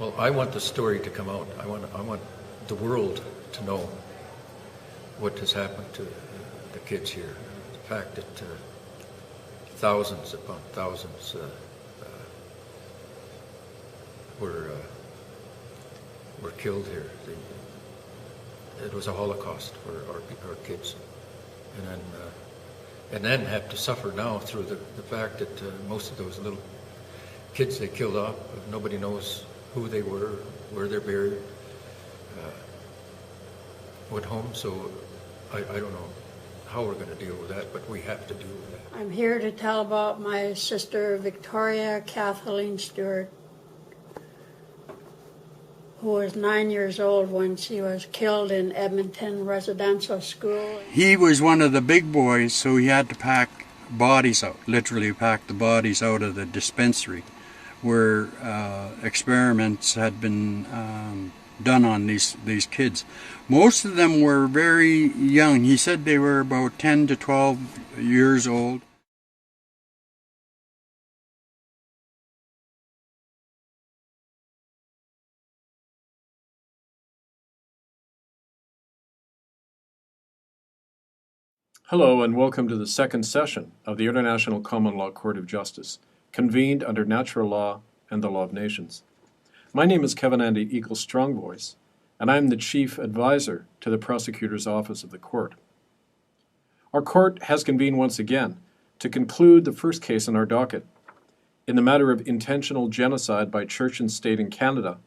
Well, I want the story to come out. I want the world to know what has happened to the kids here. The fact that thousands upon thousands were killed here. It was a Holocaust for our kids, and then have to suffer now through the fact that most of those little kids they killed off, nobody knows who they were, where they're buried, what home. So I don't know how we're going to deal with that, but we have to deal with that. I'm here to tell about my sister Victoria Kathleen Stewart, who was 9 years old when she was killed in Edmonton Residential School. He was one of the big boys, so he had to pack bodies out, literally pack the bodies out of the dispensary where experiments had been done on these kids. Most of them were very young. He said they were about 10 to 12 years old. Hello and welcome to the second session of the International Common Law Court of Justice, convened under natural law and the law of nations. My name is Kevin Andy Eagles Strongvoice, and I am the Chief Advisor to the Prosecutor's Office of the Court. Our court has convened once again to conclude the first case in our docket in the matter of intentional genocide by church and state in Canada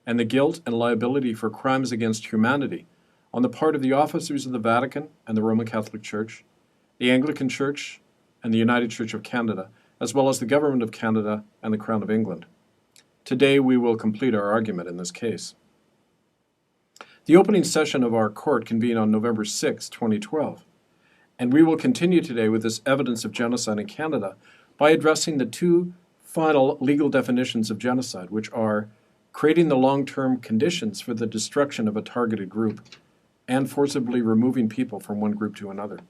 and the guilt and liability for crimes against humanity on the part of the officers of the Vatican and the Roman Catholic Church, the Anglican Church, and the United Church of Canada, as well as the Government of Canada and the Crown of England. Today we will complete our argument in this case. The opening session of our court convened on November 6, 2012, and we will continue today with this evidence of genocide in Canada by addressing the two final legal definitions of genocide, which are creating the long-term conditions for the destruction of a targeted group and forcibly removing people from one group to another.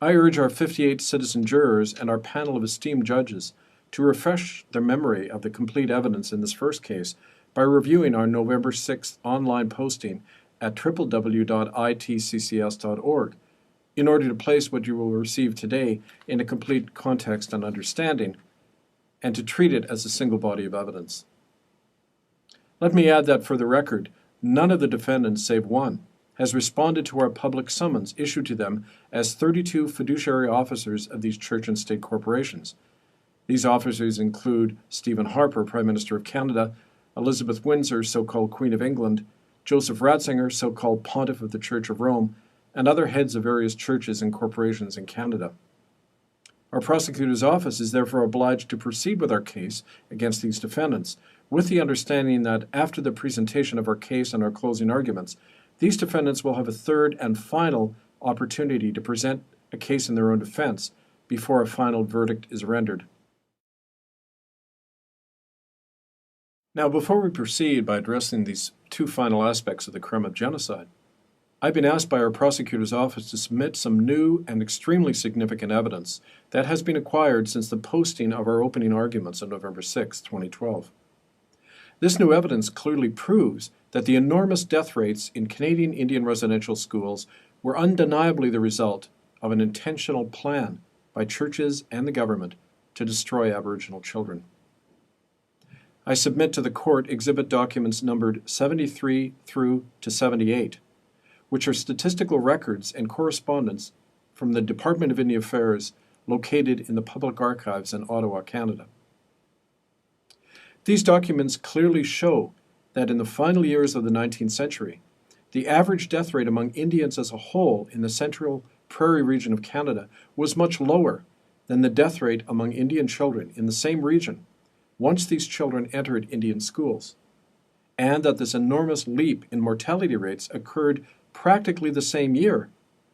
I urge our 58 citizen jurors and our panel of esteemed judges to refresh their memory of the complete evidence in this first case by reviewing our November 6th online posting at www.itccs.org in order to place what you will receive today in a complete context and understanding, and to treat it as a single body of evidence. Let me add that for the record, none of the defendants, save one, has responded to our public summons issued to them as 32 fiduciary officers of these church and state corporations. These officers include Stephen Harper, Prime Minister of Canada, Elizabeth Windsor, so-called Queen of England, Joseph Ratzinger, so-called Pontiff of the Church of Rome, and other heads of various churches and corporations in Canada. Our prosecutor's office is therefore obliged to proceed with our case against these defendants, with the understanding that after the presentation of our case and our closing arguments, these defendants will have a third and final opportunity to present a case in their own defense before a final verdict is rendered. Now, before we proceed by addressing these two final aspects of the crime of genocide, I've been asked by our prosecutor's office to submit some new and extremely significant evidence that has been acquired since the posting of our opening arguments on November 6, 2012. This new evidence clearly proves that the enormous death rates in Canadian Indian residential schools were undeniably the result of an intentional plan by churches and the government to destroy Aboriginal children. I submit to the court exhibit documents numbered 73 through to 78, which are statistical records and correspondence from the Department of Indian Affairs located in the Public Archives in Ottawa, Canada. These documents clearly show that in the final years of the 19th century, the average death rate among Indians as a whole in the central prairie region of Canada was much lower than the death rate among Indian children in the same region once these children entered Indian schools, and that this enormous leap in mortality rates occurred practically the same year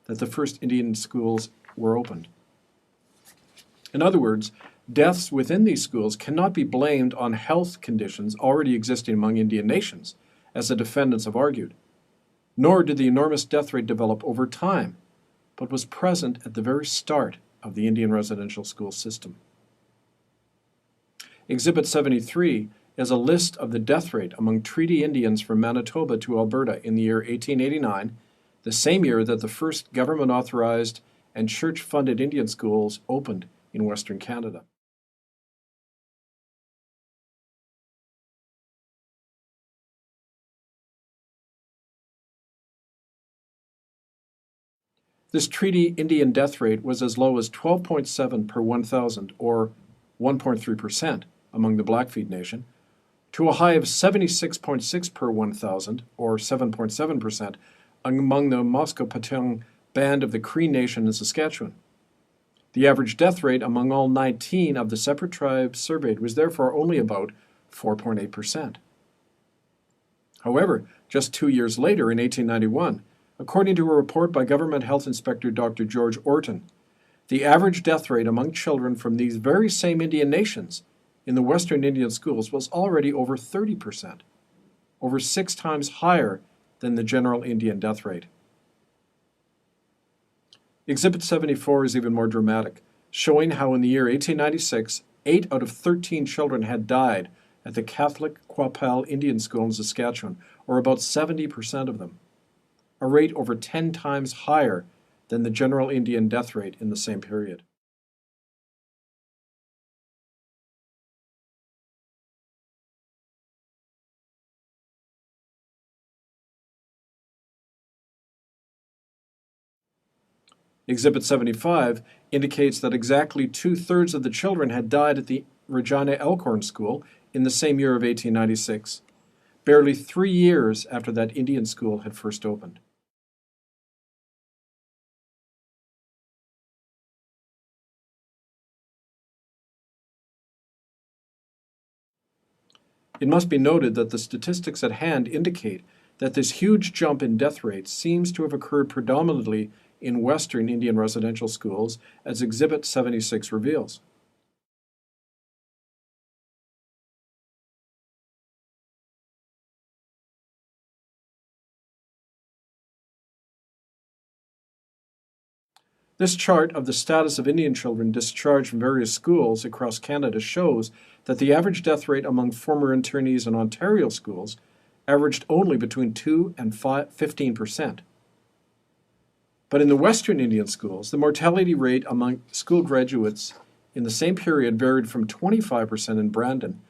that the first Indian schools were opened. In other words, deaths within these schools cannot be blamed on health conditions already existing among Indian nations, as the defendants have argued, nor did the enormous death rate develop over time, but was present at the very start of the Indian residential school system. Exhibit 73 is a list of the death rate among treaty Indians from Manitoba to Alberta in the year 1889, the same year that the first government-authorized and church-funded Indian schools opened in Western Canada. This treaty Indian death rate was as low as 12.7 per 1,000, or 1.3% among the Blackfeet Nation, to a high of 76.6 per 1,000, or 7.7%, among the Musqueam Band of the Cree Nation in Saskatchewan. The average death rate among all 19 of the separate tribes surveyed was therefore only about 4.8%. However, just 2 years later, in 1891, according to a report by Government Health Inspector Dr. George Orton, the average death rate among children from these very same Indian nations in the Western Indian schools was already over 30%, over 6 times higher than the general Indian death rate. Exhibit 74 is even more dramatic, showing how in the year 1896, 8 out of 13 children had died at the Catholic Qu'Appelle Indian School in Saskatchewan, or about 70% of them, a rate over 10 times higher than the general Indian death rate in the same period. Exhibit 75 indicates that exactly 2/3 of the children had died at the Regina Elkhorn School in the same year of 1896, barely 3 years after that Indian school had first opened. It must be noted that the statistics at hand indicate that this huge jump in death rates seems to have occurred predominantly in Western Indian residential schools, as Exhibit 76 reveals. This chart of the status of Indian children discharged from various schools across Canada shows that the average death rate among former internees in Ontario schools averaged only between 2 and 15%. But in the Western Indian schools, the mortality rate among school graduates in the same period varied from 25% in Brandon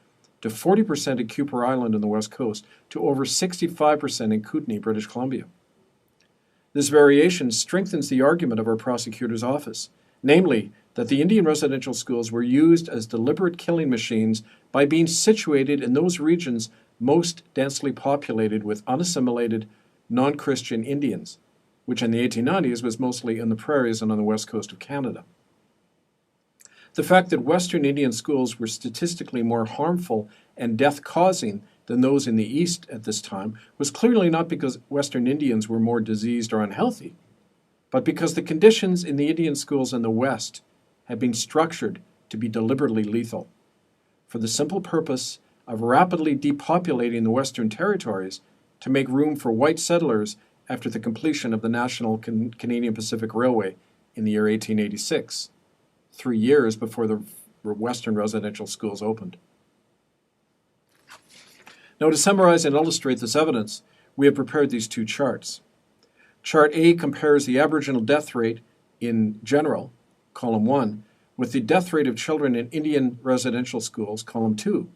to 40% at Cooper Island on the West Coast to over 65% in Kootenay, British Columbia. This variation strengthens the argument of our prosecutor's office, namely that the Indian residential schools were used as deliberate killing machines by being situated in those regions most densely populated with unassimilated non-Christian Indians, which in the 1890s was mostly in the prairies and on the west coast of Canada. The fact that Western Indian schools were statistically more harmful and death-causing than those in the East at this time was clearly not because Western Indians were more diseased or unhealthy, but because the conditions in the Indian schools in the West had been structured to be deliberately lethal, for the simple purpose of rapidly depopulating the Western territories to make room for white settlers after the completion of the National Canadian Pacific Railway in the year 1886, 3 years before the Western residential schools opened. Now, to summarize and illustrate this evidence, we have prepared these 2 charts. Chart A compares the Aboriginal death rate in general, column 1, with the death rate of children in Indian residential schools, column 2,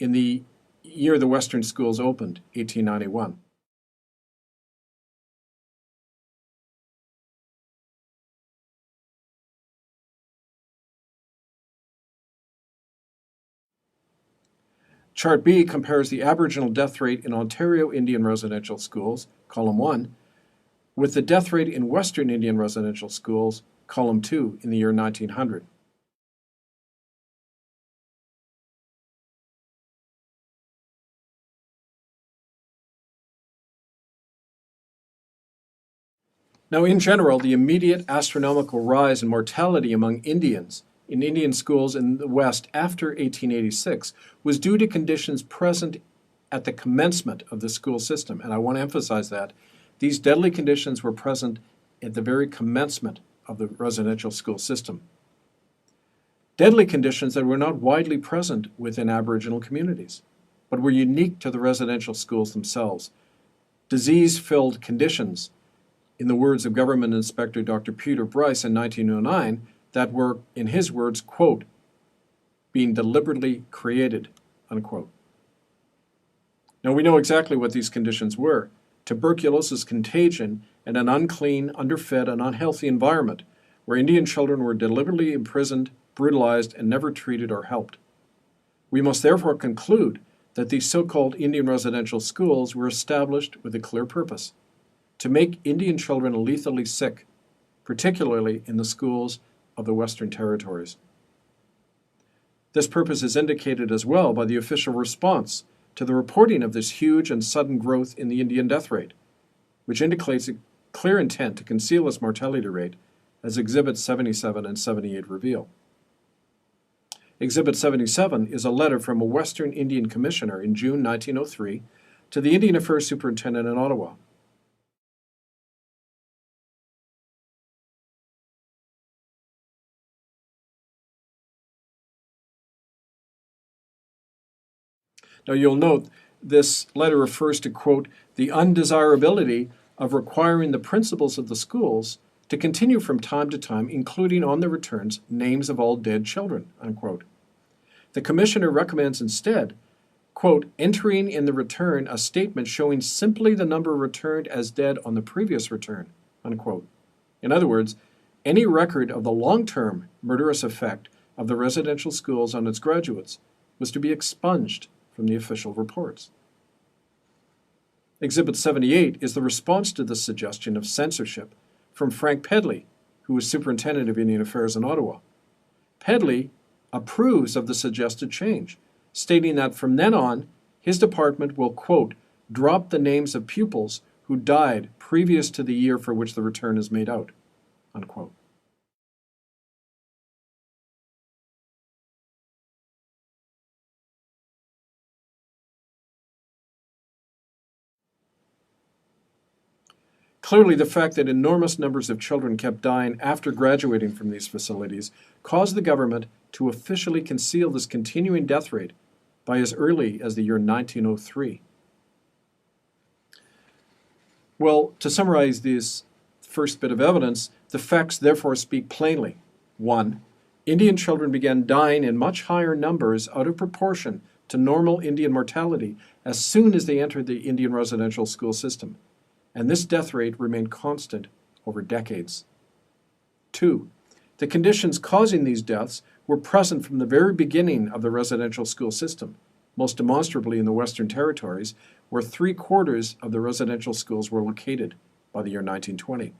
in the year the Western schools opened, 1891. Chart B compares the Aboriginal death rate in Ontario Indian residential schools, column 1, with the death rate in Western Indian residential schools, column 2, in the year 1900. Now, in general, the immediate astronomical rise in mortality among Indians in Indian schools in the West after 1886 was due to conditions present at the commencement of the school system. And I want to emphasize that. These deadly conditions were present at the very commencement of the residential school system. Deadly conditions that were not widely present within Aboriginal communities. but were unique to the residential schools themselves. Disease-filled conditions, in the words of Government Inspector Dr. Peter Bryce in 1909, that were, in his words, quote, being deliberately created, unquote. Now we know exactly what these conditions were: tuberculosis contagion and an unclean, underfed, and unhealthy environment where Indian children were deliberately imprisoned, brutalized, and never treated or helped. We must therefore conclude that these so-called Indian residential schools were established with a clear purpose: to make Indian children lethally sick, particularly in the schools of the Western Territories. This purpose is indicated as well by the official response to the reporting of this huge and sudden growth in the Indian death rate, which indicates a clear intent to conceal this mortality rate, as Exhibits 77 and 78 reveal. Exhibit 77 is a letter from a Western Indian commissioner in June 1903 to the Indian Affairs Superintendent in Ottawa. Now you'll note this letter refers to, quote, the undesirability of requiring the principals of the schools to continue from time to time, including on their returns, names of all dead children, unquote. The commissioner recommends instead, quote, entering in the return a statement showing simply the number returned as dead on the previous return, unquote. In other words, any record of the long-term murderous effect of the residential schools on its graduates was to be expunged from the official reports. Exhibit 78 is the response to the suggestion of censorship from Frank Pedley, who was Superintendent of Indian Affairs in Ottawa. Pedley approves of the suggested change, stating that from then on, his department will, quote, drop the names of pupils who died previous to the year for which the return is made out, unquote. Clearly, the fact that enormous numbers of children kept dying after graduating from these facilities caused the government to officially conceal this continuing death rate by as early as the year 1903. Well, to summarize this first bit of evidence, the facts therefore speak plainly. 1. Indian children began dying in much higher numbers out of proportion to normal Indian mortality as soon as they entered the Indian residential school system, and this death rate remained constant over decades. 2. The conditions causing these deaths were present from the very beginning of the residential school system, most demonstrably in the Western Territories, where 3/4 of the residential schools were located by the year 1920.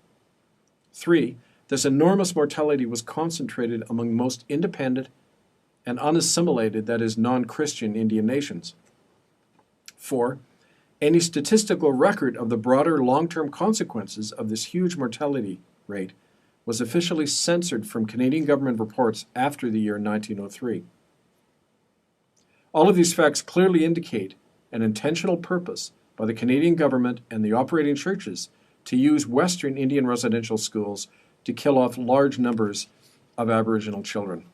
3. This enormous mortality was concentrated among most independent and unassimilated, that is, non-Christian Indian nations. 4. Any statistical record of the broader long-term consequences of this huge mortality rate was officially censored from Canadian government reports after the year 1903. All of these facts clearly indicate an intentional purpose by the Canadian government and the operating churches to use Western Indian residential schools to kill off large numbers of Aboriginal children.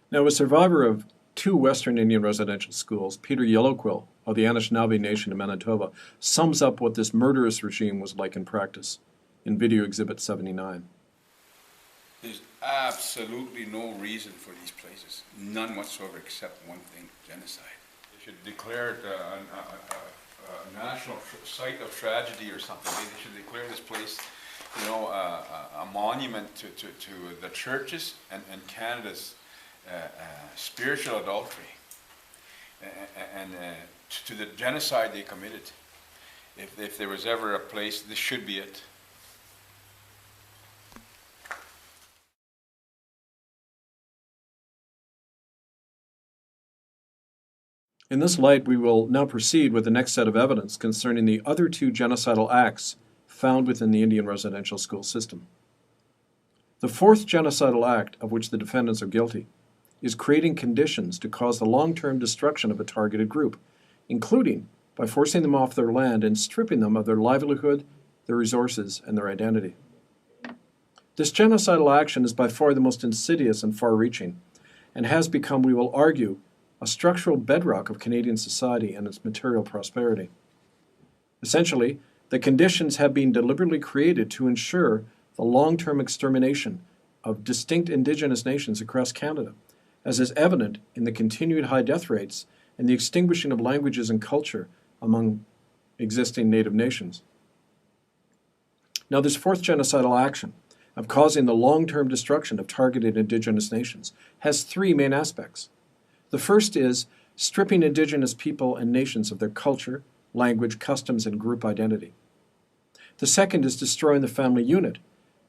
Now, a survivor of 2 Western Indian residential schools, Peter Yellowquill of the Anishinaabe Nation in Manitoba, sums up what this murderous regime was like in practice in Video Exhibit 79. There's absolutely no reason for these places, none whatsoever, except one thing: genocide. They should declare it a national site of tragedy or something. They should declare this place, you know, a monument to the churches and Canada's spiritual adultery and to the genocide they committed. If there was ever a place, this should be it. In this light, we will now proceed with the next set of evidence concerning the other 2 genocidal acts found within the Indian residential school system. The 4th genocidal act of which the defendants are guilty is creating conditions to cause the long-term destruction of a targeted group, including by forcing them off their land and stripping them of their livelihood, their resources, and their identity. This genocidal action is by far the most insidious and far-reaching, and has become, we will argue, a a structural bedrock of Canadian society and its material prosperity. Essentially, the conditions have been deliberately created to ensure the long-term extermination of distinct Indigenous nations across Canada, as is evident in the continued high death rates and the extinguishing of languages and culture among existing Native nations. Now, this fourth genocidal action of causing the long-term destruction of targeted Indigenous nations has three main aspects. The first is stripping Indigenous people and nations of their culture, language, customs, and group identity. The second is destroying the family unit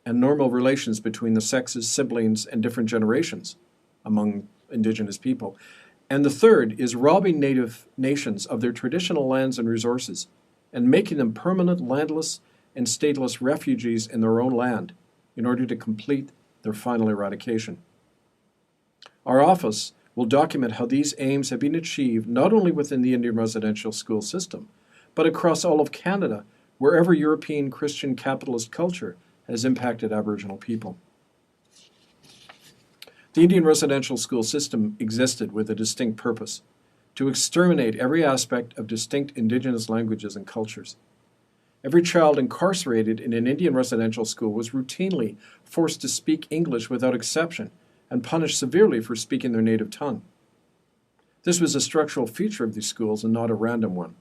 and normal relations between the sexes, siblings, and different generations among Indigenous people. And the third is robbing Native nations of their traditional lands and resources and making them permanent landless and stateless refugees in their own land in order to complete their final eradication. Our office will document how these aims have been achieved not only within the Indian residential school system, but across all of Canada, wherever European Christian capitalist culture has impacted Aboriginal people. The Indian residential school system existed with a distinct purpose: to exterminate every aspect of distinct Indigenous languages and cultures. Every child incarcerated in an Indian residential school was routinely forced to speak English without exception and punished severely for speaking their native tongue. This was a structural feature of these schools and not a random one.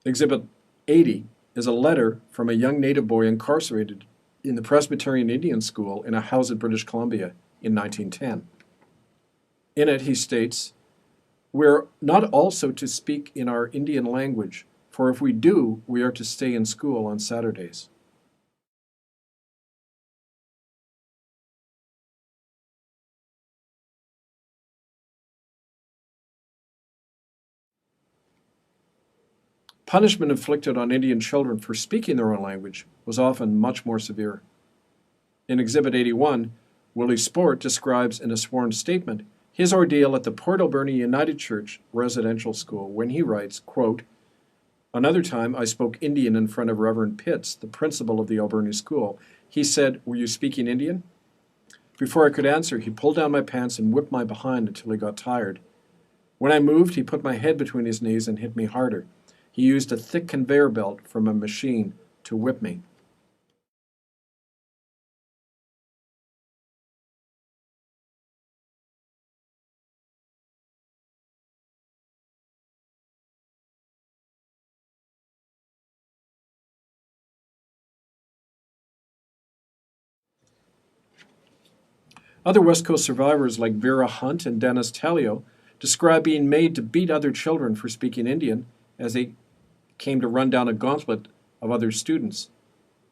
Exhibit 80 is a letter from a young Native boy incarcerated in the Presbyterian Indian School in a house in British Columbia in 1910. In it, he states, "We're not also to speak in our Indian language, for if we do, we are to stay in school on Saturdays." Punishment inflicted on Indian children for speaking their own language was often much more severe. In Exhibit 81, Willie Sport describes in a sworn statement his ordeal at the Port Alberni United Church Residential School when he writes, quote, "Another time I spoke Indian in front of Reverend Pitts, the principal of the Alberni School. He said, 'Were you speaking Indian?' Before I could answer, he pulled down my pants and whipped my behind until he got tired. When I moved, he put my head between his knees and hit me harder. He used a thick conveyor belt from a machine to whip me." Other West Coast survivors like Vera Hunt and Dennis Tallio describe being made to beat other children for speaking Indian as they came to run down a gauntlet of other students.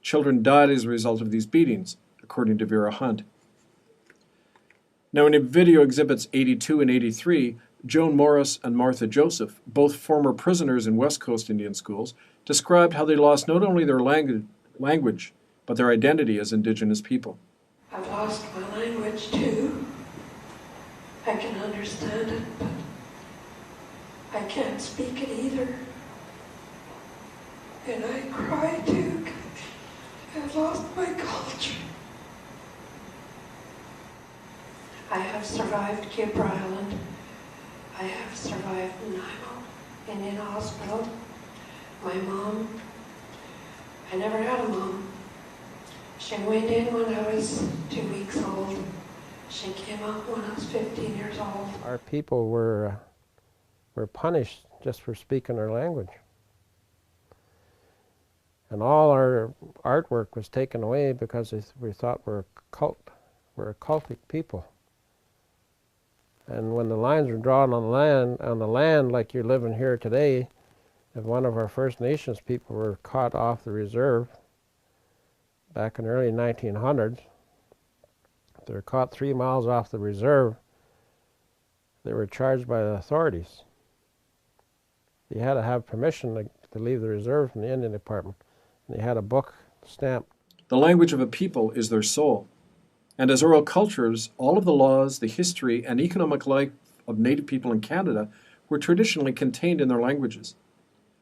Children died as a result of these beatings, according to Vera Hunt. Now, in video exhibits 82 and 83, Joan Morris and Martha Joseph, both former prisoners in West Coast Indian schools, described how they lost not only their language, but their identity as Indigenous people. I've lost my language too. I can understand it, but I can't speak it either. And I cry too, 'cause I've lost my culture. I have survived Kipper Island. I have survived Nanaimo Indian Hospital. My mom, I never had a mom. She went in when I was 2 weeks old. She came out when I was 15 years old. Our people were punished just for speaking our language. And all our artwork was taken away because we thought we're a cult. We're a cultic people. And when the lines were drawn on the land like you're living here today, if one of our First Nations people were caught off the reserve back in the early 1900s, they were caught 3 miles off the reserve, they were charged by the authorities. You had to have permission to leave the reserve from the Indian Department. And they had a book stamped. The language of a people is their soul. And as oral cultures, all of the laws, the history, and economic life of Native people in Canada were traditionally contained in their languages.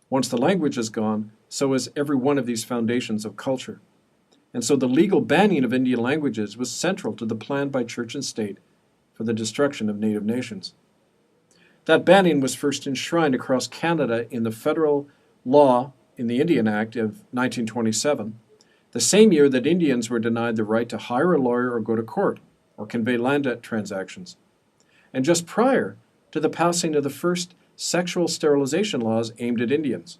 Once the language is gone, so is every one of these foundations of culture. And so the legal banning of Indian languages was central to the plan by church and state for the destruction of Native nations. That banning was first enshrined across Canada in the federal law in the Indian Act of 1927, the same year that Indians were denied the right to hire a lawyer or go to court or convey land transactions, and just prior to the passing of the first sexual sterilization laws aimed at Indians.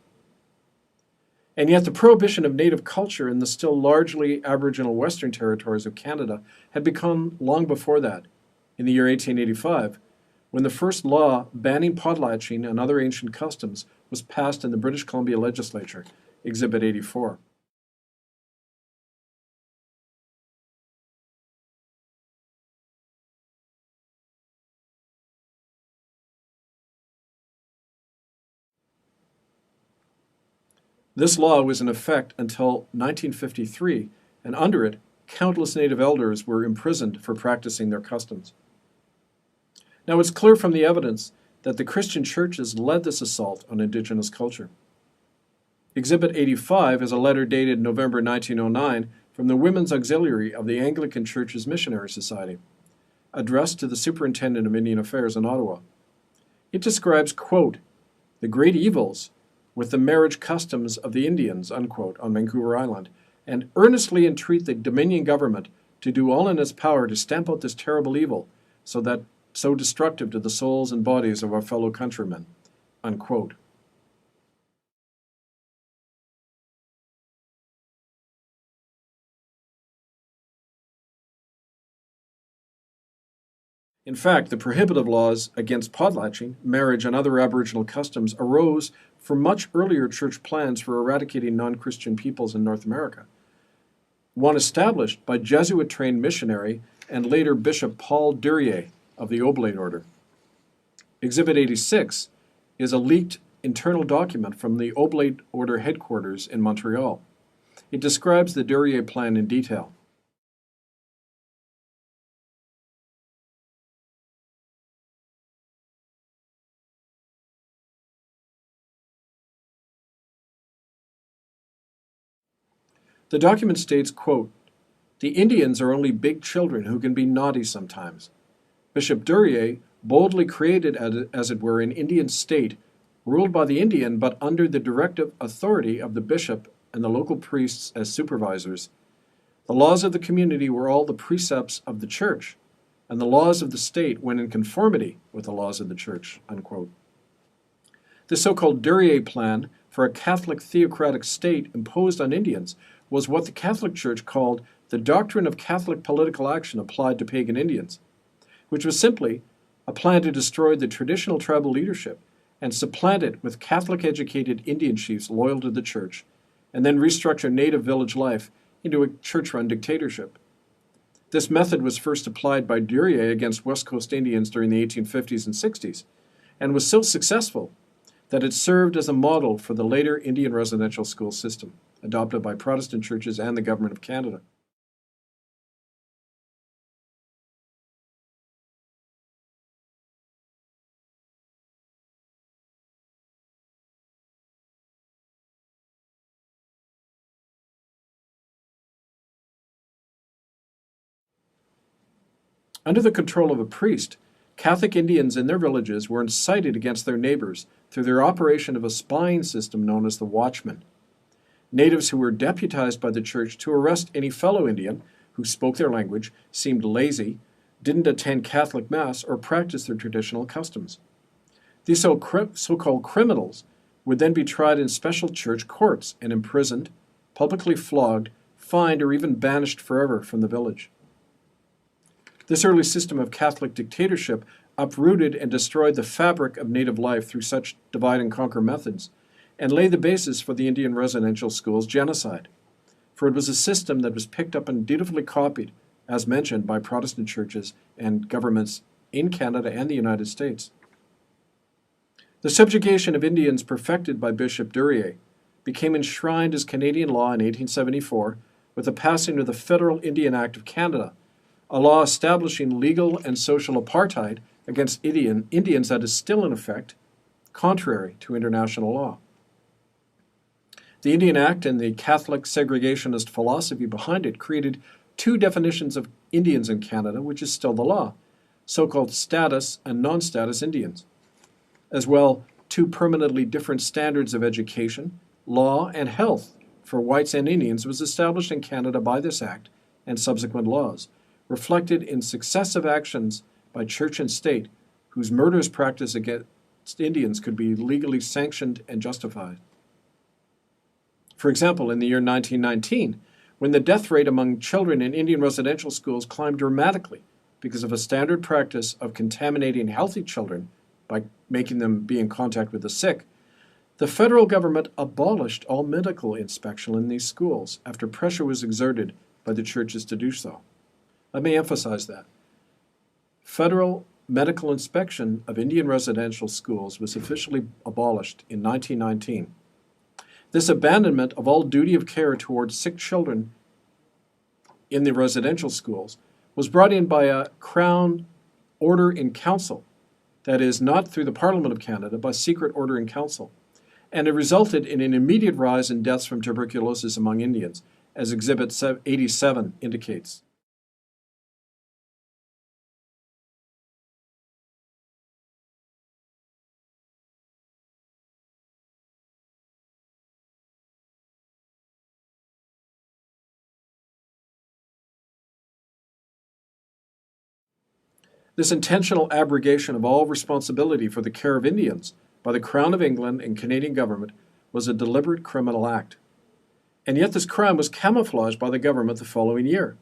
And yet the prohibition of native culture in the still largely Aboriginal Western Territories of Canada had begun long before that, in the year 1885, when the first law banning potlatching and other ancient customs was passed in the British Columbia Legislature, Exhibit 84. This law was in effect until 1953, and under it, countless native elders were imprisoned for practicing their customs. Now, it's clear from the evidence that the Christian churches led this assault on Indigenous culture. Exhibit 85 is a letter dated November 1909 from the Women's Auxiliary of the Anglican Church's Missionary Society, addressed to the Superintendent of Indian Affairs in Ottawa. It describes, quote, the great evils with the marriage customs of the Indians, unquote, on Vancouver Island, and earnestly entreat the Dominion government to do all in its power to stamp out this terrible evil, so destructive to the souls and bodies of our fellow countrymen, unquote. In fact, the prohibitive laws against potlatching, marriage, and other Aboriginal customs arose from much earlier church plans for eradicating non-Christian peoples in North America, one established by Jesuit-trained missionary and later Bishop Paul Duryea of the Oblate Order. Exhibit 86 is a leaked internal document from the Oblate Order headquarters in Montreal. It describes the Duryea plan in detail. The document states, quote, the Indians are only big children who can be naughty sometimes. Bishop Duryea boldly created, as it were, an Indian state, ruled by the Indian but under the directive authority of the bishop and the local priests as supervisors. The laws of the community were all the precepts of the church, and the laws of the state went in conformity with the laws of the church, unquote. The so-called Duryea plan for a Catholic theocratic state imposed on Indians was what the Catholic Church called the doctrine of Catholic political action applied to pagan Indians, which was simply a plan to destroy the traditional tribal leadership and supplant it with Catholic-educated Indian chiefs loyal to the church, and then restructure native village life into a church-run dictatorship. This method was first applied by Duryea against West Coast Indians during the 1850s and 60s, and was so successful that it served as a model for the later Indian residential school system, adopted by Protestant churches and the Government of Canada. Under the control of a priest, Catholic Indians in their villages were incited against their neighbors through their operation of a spying system known as the Watchman. Natives who were deputized by the church to arrest any fellow Indian who spoke their language, seemed lazy, didn't attend Catholic Mass, or practice their traditional customs. These so-called criminals would then be tried in special church courts and imprisoned, publicly flogged, fined, or even banished forever from the village. This early system of Catholic dictatorship uprooted and destroyed the fabric of native life through such divide-and-conquer methods, and laid the basis for the Indian residential schools genocide, for it was a system that was picked up and dutifully copied, as mentioned, by Protestant churches and governments in Canada and the United States. The subjugation of Indians perfected by Bishop Duryea became enshrined as Canadian law in 1874 with the passing of the Federal Indian Act of Canada, a law establishing legal and social apartheid against Indians that is still in effect, contrary to international law. The Indian Act and the Catholic segregationist philosophy behind it created two definitions of Indians in Canada, which is still the law, so-called status and non-status Indians. as well two permanently different standards of education, law, and health for whites and Indians was established in Canada by this act and subsequent laws, reflected in successive actions by church and state whose murderous practice against Indians could be legally sanctioned and justified. For example, in the year 1919, when the death rate among children in Indian residential schools climbed dramatically because of a standard practice of contaminating healthy children by making them be in contact with the sick, the federal government abolished all medical inspection in these schools after pressure was exerted by the churches to do so. Let me emphasize that. Federal medical inspection of Indian residential schools was officially abolished in 1919. This abandonment of all duty of care towards sick children in the residential schools was brought in by a Crown Order in Council, that is, not through the Parliament of Canada, but secret order in council, and it resulted in an immediate rise in deaths from tuberculosis among Indians, as Exhibit 87 indicates. This intentional abrogation of all responsibility for the care of Indians by the Crown of England and Canadian government was a deliberate criminal act. And yet this crime was camouflaged by the government the following year,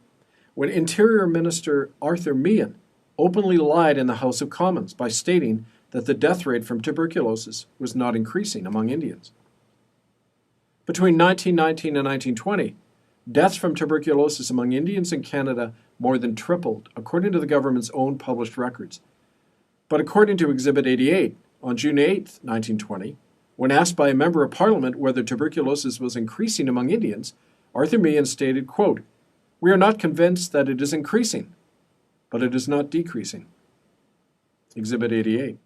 when Interior Minister Arthur Meighen openly lied in the House of Commons by stating that the death rate from tuberculosis was not increasing among Indians. Between 1919 and 1920, deaths from tuberculosis among Indians in Canada more than tripled, according to the government's own published records. But according to Exhibit 88, on June 8, 1920, when asked by a member of Parliament whether tuberculosis was increasing among Indians, Arthur Meighen stated, quote, "We are not convinced that it is increasing, but it is not decreasing." Exhibit 88.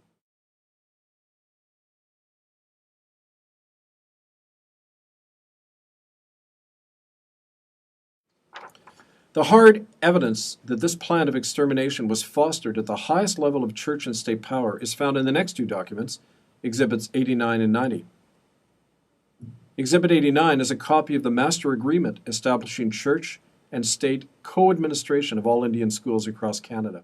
The hard evidence that this plan of extermination was fostered at the highest level of church and state power is found in the next two documents, Exhibits 89 and 90. Exhibit 89 is a copy of the Master Agreement establishing church and state co-administration of all Indian schools across Canada.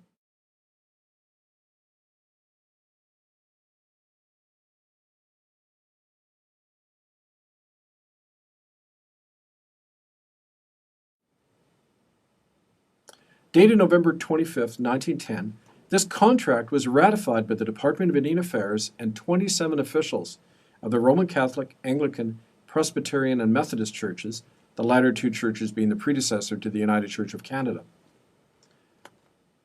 Dated November 25, 1910, this contract was ratified by the Department of Indian Affairs and 27 officials of the Roman Catholic, Anglican, Presbyterian, and Methodist churches, the latter two churches being the predecessor to the United Church of Canada.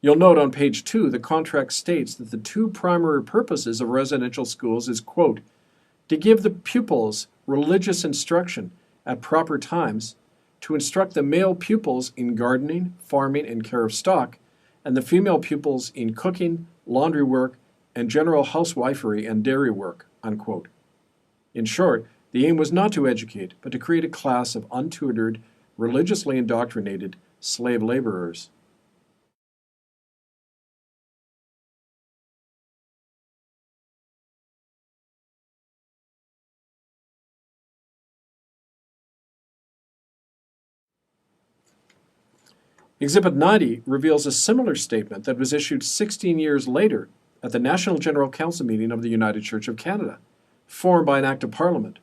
You'll note on page 2, the contract states that the two primary purposes of residential schools is, quote, to give the pupils religious instruction at proper times, to instruct the male pupils in gardening, farming, and care of stock, and the female pupils in cooking, laundry work, and general housewifery and dairy work, unquote. In short, the aim was not to educate, but to create a class of untutored, religiously indoctrinated slave laborers. Exhibit 90 reveals a similar statement that was issued 16 years later at the National General Council meeting of the United Church of Canada, formed by an Act of Parliament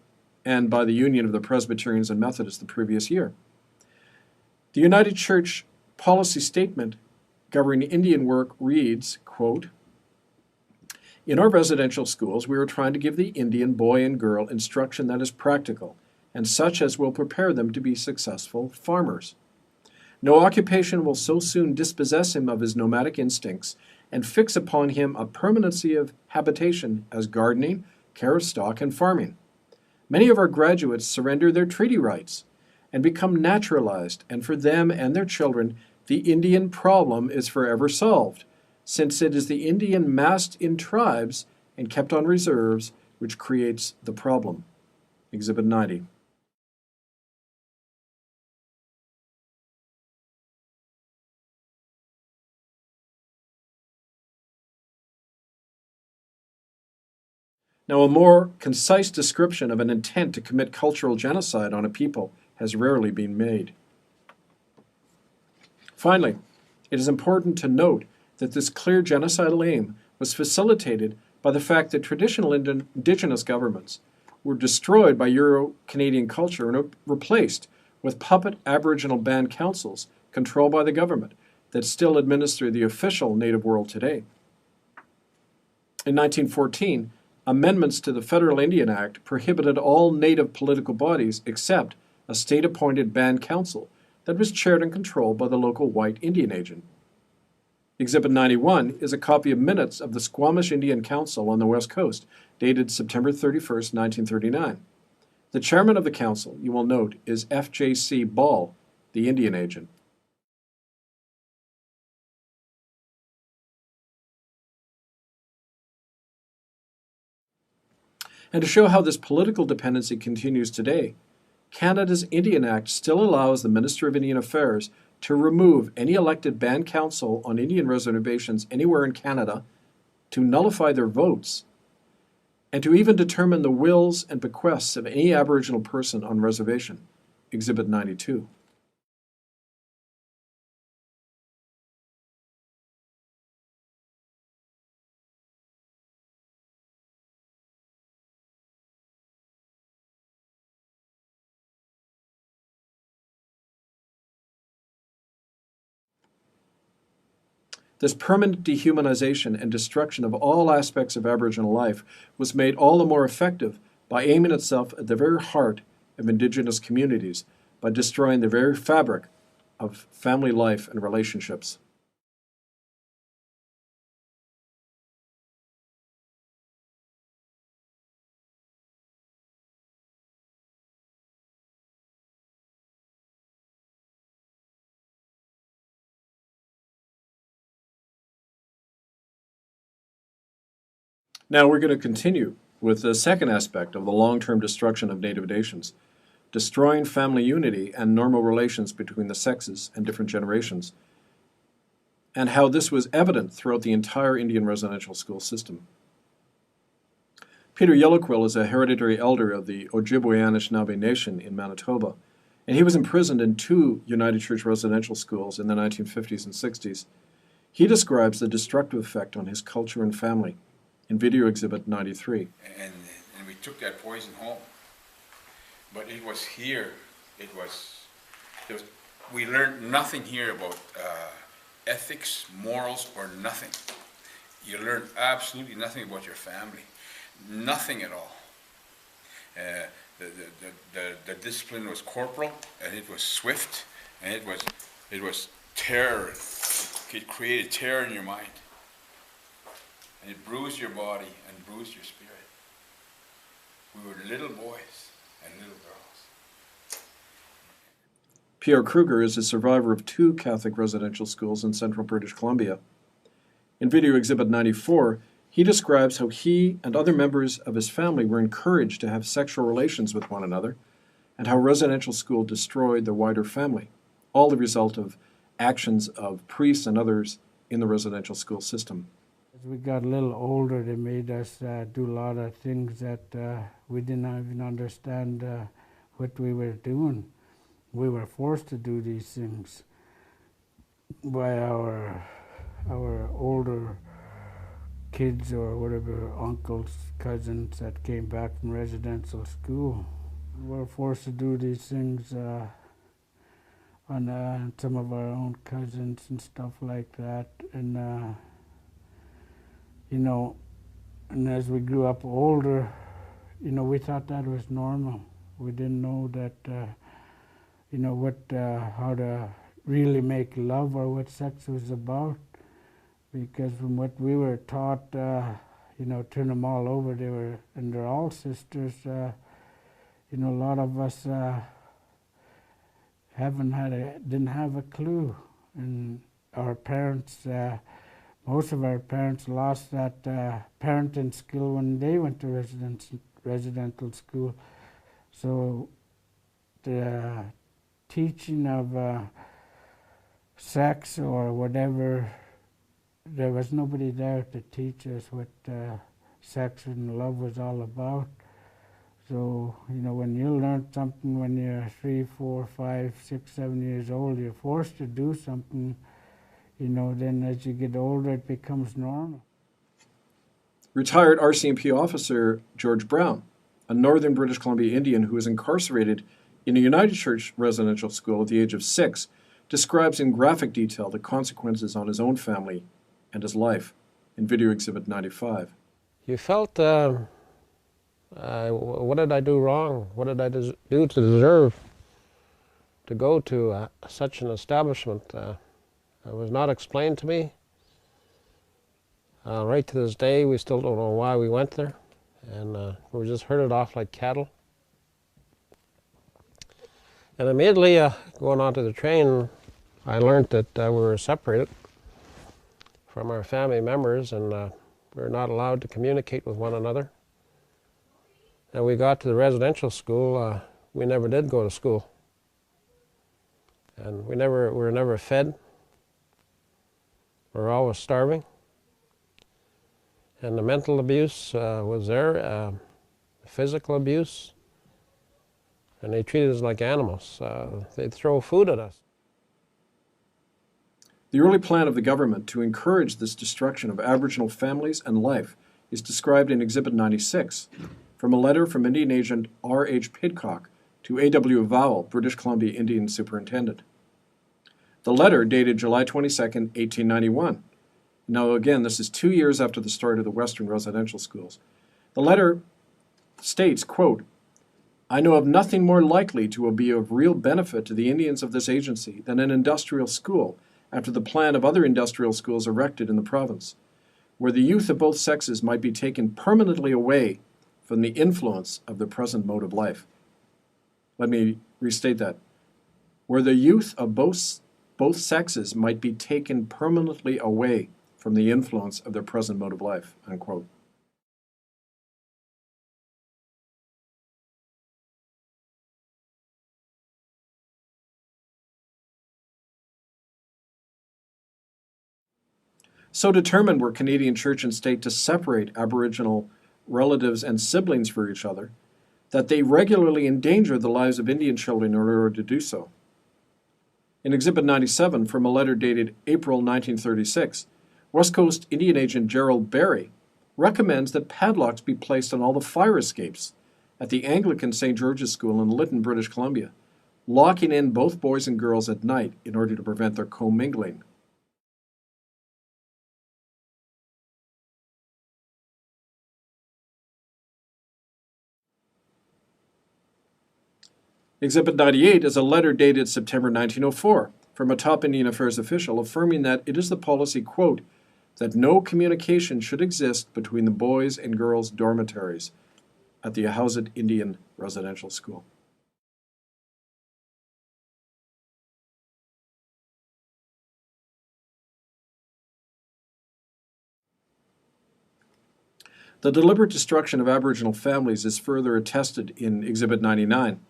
and by the Union of the Presbyterians and Methodists the previous year. The United Church policy statement governing Indian work reads, quote, in our residential schools, we are trying to give the Indian boy and girl instruction that is practical and such as will prepare them to be successful farmers. No occupation will so soon dispossess him of his nomadic instincts and fix upon him a permanency of habitation as gardening, care of stock, and farming. Many of our graduates surrender their treaty rights and become naturalized, and for them and their children, the Indian problem is forever solved, since it is the Indian massed in tribes and kept on reserves which creates the problem. Exhibit 90. Now, a more concise description of an intent to commit cultural genocide on a people has rarely been made. Finally, it is important to note that this clear genocidal aim was facilitated by the fact that traditional indigenous governments were destroyed by Euro-Canadian culture and replaced with puppet Aboriginal band councils controlled by the government that still administer the official native world today. In 1914, amendments to the Federal Indian Act prohibited all native political bodies except a state-appointed band council that was chaired and controlled by the local white Indian agent. Exhibit 91 is a copy of minutes of the Squamish Indian Council on the West Coast, dated September 31st, 1939. The chairman of the council, you will note, is F.J.C. Ball, the Indian agent. And to show how this political dependency continues today, Canada's Indian Act still allows the Minister of Indian Affairs to remove any elected band council on Indian reservations anywhere in Canada, to nullify their votes, and to even determine the wills and bequests of any Aboriginal person on reservation. Exhibit 92. This permanent dehumanization and destruction of all aspects of Aboriginal life was made all the more effective by aiming itself at the very heart of Indigenous communities, by destroying the very fabric of family life and relationships. Now we're going to continue with the second aspect of the long-term destruction of Native nations, destroying family unity and normal relations between the sexes and different generations, and how this was evident throughout the entire Indian residential school system. Peter Yellowquill is a hereditary elder of the Ojibwe Anishinaabe Nation in Manitoba, and he was imprisoned in 2 United Church residential schools in the 1950s and 60s. He describes the destructive effect on his culture and family in video exhibit 93. And we took that poison home. But it was here, we learned nothing here about ethics, morals, or nothing. You learned absolutely nothing about your family. Nothing at all. The discipline was corporal, and it was swift, and it was terror. It created terror in your mind. And it bruised your body and bruised your spirit. We were little boys and little girls. Pierre Kruger is a survivor of 2 Catholic residential schools in central British Columbia. In video exhibit 94, he describes how he and other members of his family were encouraged to have sexual relations with one another, and how residential school destroyed their wider family, all the result of actions of priests and others in the residential school system. As we got a little older, they made us do a lot of things that we didn't even understand what we were doing. We were forced to do these things by our older kids or whatever, uncles, cousins that came back from residential school. We were forced to do these things on some of our own cousins and stuff like that. And you know, and as we grew up older, you know, we thought that was normal. We didn't know that, you know, how to really make love or what sex was about. Because from what we were taught, you know, turn them all over, and they're all sisters. You know, a lot of us didn't have a clue, and our parents. Most of our parents lost that parenting skill when they went to residential school. So the teaching of sex or whatever, there was nobody there to teach us what sex and love was all about. So, you know, when you learn something when you're 3, 4, 5, 6, 7 years old, you're forced to do something, you know, then as you get older, it becomes normal. Retired RCMP officer George Brown, a northern British Columbia Indian who was incarcerated in a United Church residential school at the age of 6, describes in graphic detail the consequences on his own family and his life in Video Exhibit 95. You felt, what did I do wrong? What did I do to deserve to go to such an establishment? It was not explained to me. Right to this day, we still don't know why we went there, and we were just herded off like cattle. And immediately, going onto the train, I learned that we were separated from our family members, and we were not allowed to communicate with one another. And we got to the residential school. We never did go to school, and we were never fed. We were always starving. And the mental abuse was there, physical abuse, and they treated us like animals. They'd throw food at us. The early plan of the government to encourage this destruction of Aboriginal families and life is described in Exhibit 96, from a letter from Indian Agent R.H. Pidcock to A.W. Vowell, British Columbia Indian Superintendent. The letter dated July 22, 1891. Now again, this is 2 years after the start of the Western residential schools. The letter states, quote, "I know of nothing more likely to be of real benefit to the Indians of this agency than an industrial school, after the plan of other industrial schools erected in the province, where the youth of both sexes might be taken permanently away from the influence of the present mode of life." Let me restate that. Where the youth of both sexes might be taken permanently away from the influence of their present mode of life, unquote. So determined were Canadian Church and State to separate Aboriginal relatives and siblings from each other that they regularly endangered the lives of Indian children in order to do so. In Exhibit 97, from a letter dated April 1936, West Coast Indian Agent Gerald Barry recommends that padlocks be placed on all the fire escapes at the Anglican St. George's School in Lytton, British Columbia, locking in both boys and girls at night in order to prevent their commingling. Exhibit 98 is a letter dated September 1904 from a top Indian Affairs official affirming that it is the policy, quote, that no communication should exist between the boys and girls dormitories at the Ahousaht Indian Residential School. The deliberate destruction of Aboriginal families is further attested in Exhibit 99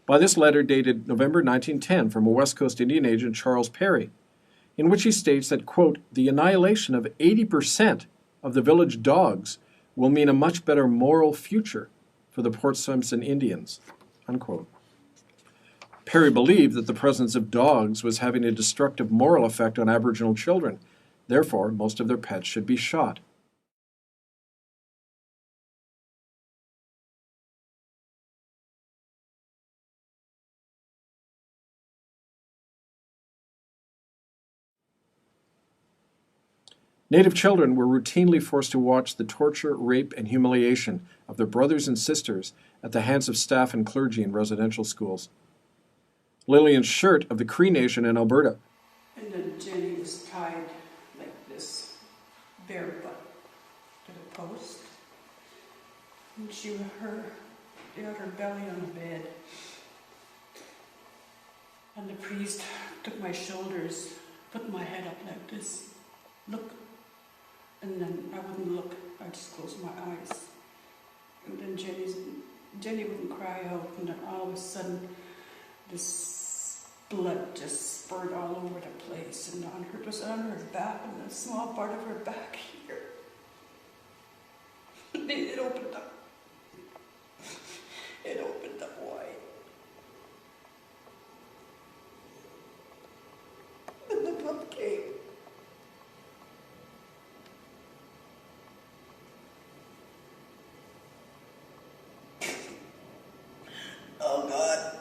by this letter dated November 1910 from a West Coast Indian agent, Charles Perry, in which he states that, quote, the annihilation of 80% of the village dogs will mean a much better moral future for the Port Simpson Indians, unquote. Perry believed that the presence of dogs was having a destructive moral effect on Aboriginal children. Therefore, most of their pets should be shot. Native children were routinely forced to watch the torture, rape, and humiliation of their brothers and sisters at the hands of staff and clergy in residential schools. Lillian Shirt of the Cree Nation in Alberta. And then Jenny was tied like this, barefoot, to the post. And she had her belly on the bed. And the priest took my shoulders, put my head up like this, look. And then I wouldn't look, I'd just close my eyes. And then Jenny wouldn't cry out, and then all of a sudden, this blood just spurted all over the place, and it was on her back, and a small part of her back here. It opened up. It opened up wide. And the pup came. Oh God.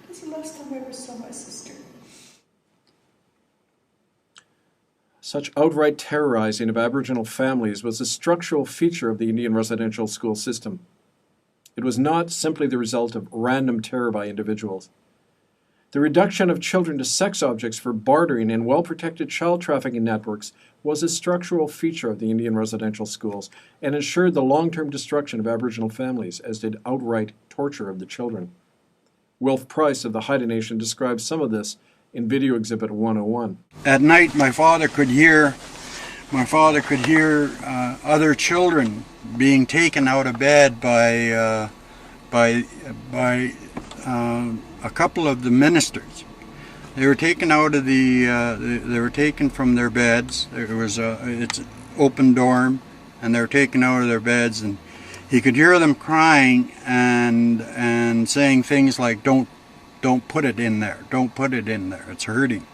That's the last time I ever saw my sister. Such outright terrorizing of Aboriginal families was a structural feature of the Indian residential school system. It was not simply the result of random terror by individuals. The reduction of children to sex objects for bartering in well-protected child trafficking networks was a structural feature of the Indian residential schools and ensured the long-term destruction of Aboriginal families, as did outright torture of the children. Wilf Price of the Haida Nation describes some of this in Video Exhibit 101. At night, my father could hear other children being taken out of bed by a couple of the ministers. They were taken out of they were taken from their beds. It's an open dorm, and they were taken out of their beds, and he could hear them crying and saying things like, don't put it in there, don't put it in there, it's hurting.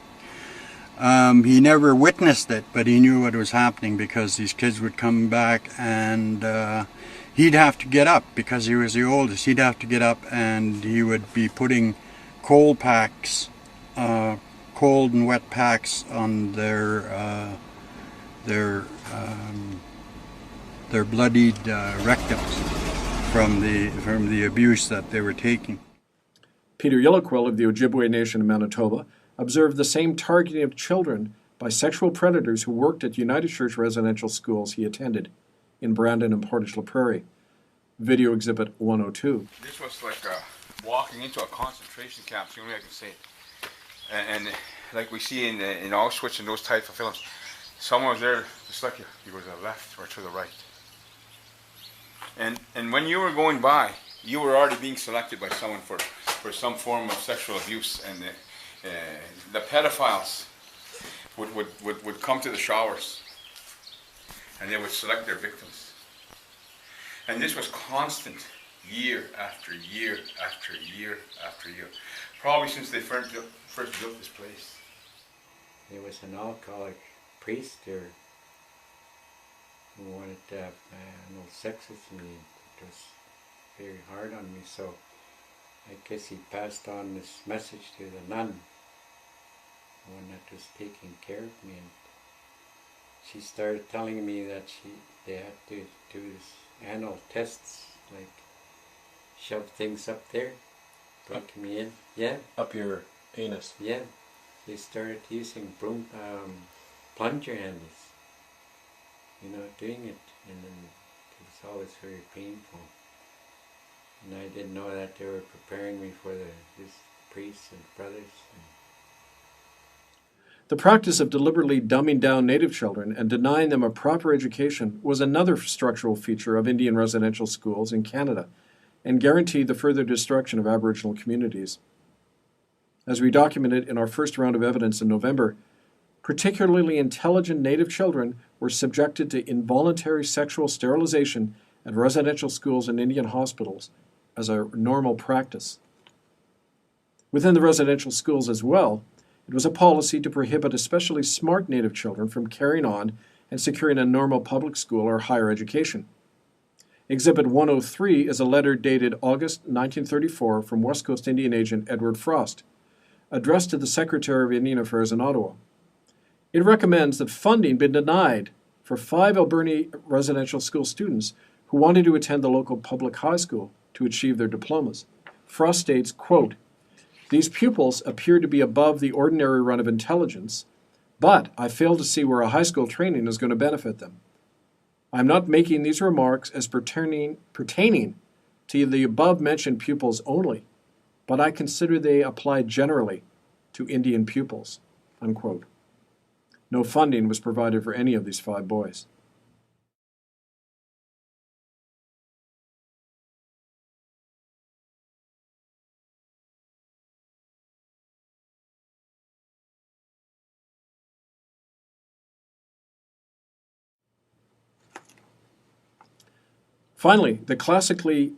He never witnessed it, but he knew what was happening because these kids would come back, and he'd have to get up because he was the oldest. He'd have to get up, and he would be putting cold packs, cold and wet packs on their bloodied rectums from the abuse that they were taking. Peter Yellowquill of the Ojibwe Nation in Manitoba observed the same targeting of children by sexual predators who worked at United Church residential schools he attended in Brandon and Portage La Prairie. Video Exhibit 102. This was like walking into a concentration camp, the only way I can say it. And like we see in Auschwitz and those types of films, someone was there, just like you go to the left or to the right. And when you were going by, you were already being selected by someone for some form of sexual abuse, and the pedophiles would come to the showers, and they would select their victims. And this was constant, year after year after year after year, probably since they first built this place. There was an alcoholic priest there who wanted to have no sex with me. It was very hard on me, so I guess he passed on this message to the nun, the one that was taking care of me, and she started telling me that they had to do this anal tests, like shove things up there, break me in. Yeah. Up your anus. Yeah. They started using plunger handles, doing it, and then it was always very painful. And I didn't know that they were preparing me for these priests and brothers. The practice of deliberately dumbing down Native children and denying them a proper education was another structural feature of Indian residential schools in Canada and guaranteed the further destruction of Aboriginal communities. As we documented in our first round of evidence in November, particularly intelligent Native children were subjected to involuntary sexual sterilization at residential schools and Indian hospitals as a normal practice. Within the residential schools as well, it was a policy to prohibit especially smart Native children from carrying on and securing a normal public school or higher education. Exhibit 103 is a letter dated August 1934 from West Coast Indian agent Edward Frost, addressed to the Secretary of Indian Affairs in Ottawa. It recommends that funding be denied for 5 Alberni residential school students who wanted to attend the local public high school to achieve their diplomas. Frost states, quote, "These pupils appear to be above the ordinary run of intelligence, but I fail to see where a high school training is going to benefit them. I am not making these remarks as pertaining to the above-mentioned pupils only, but I consider they apply generally to Indian pupils," unquote. No funding was provided for any of these 5 boys. Finally, the classically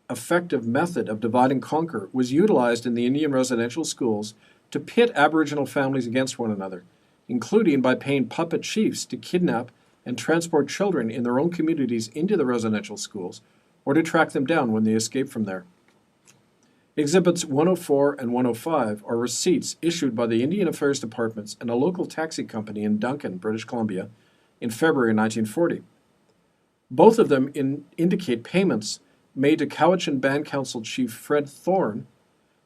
effective method of divide and conquer was utilized in the Indian residential schools to pit Aboriginal families against one another, including by paying puppet chiefs to kidnap and transport children in their own communities into the residential schools, or to track them down when they escape from there. Exhibits 104 and 105 are receipts issued by the Indian Affairs Departments and a local taxi company in Duncan, British Columbia, in February 1940. Both of them indicate payments made to Cowichan Band Council Chief Fred Thorne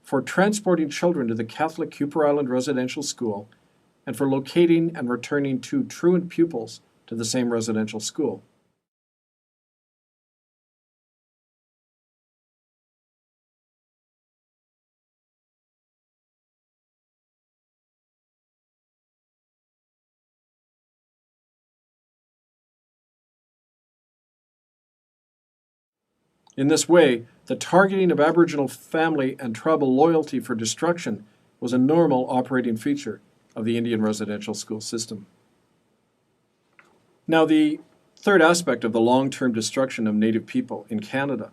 for transporting children to the Catholic Cooper Island Residential School and for locating and returning 2 truant pupils to the same residential school. In this way, the targeting of Aboriginal family and tribal loyalty for destruction was a normal operating feature of the Indian residential school system. Now, the third aspect of the long-term destruction of Native people in Canada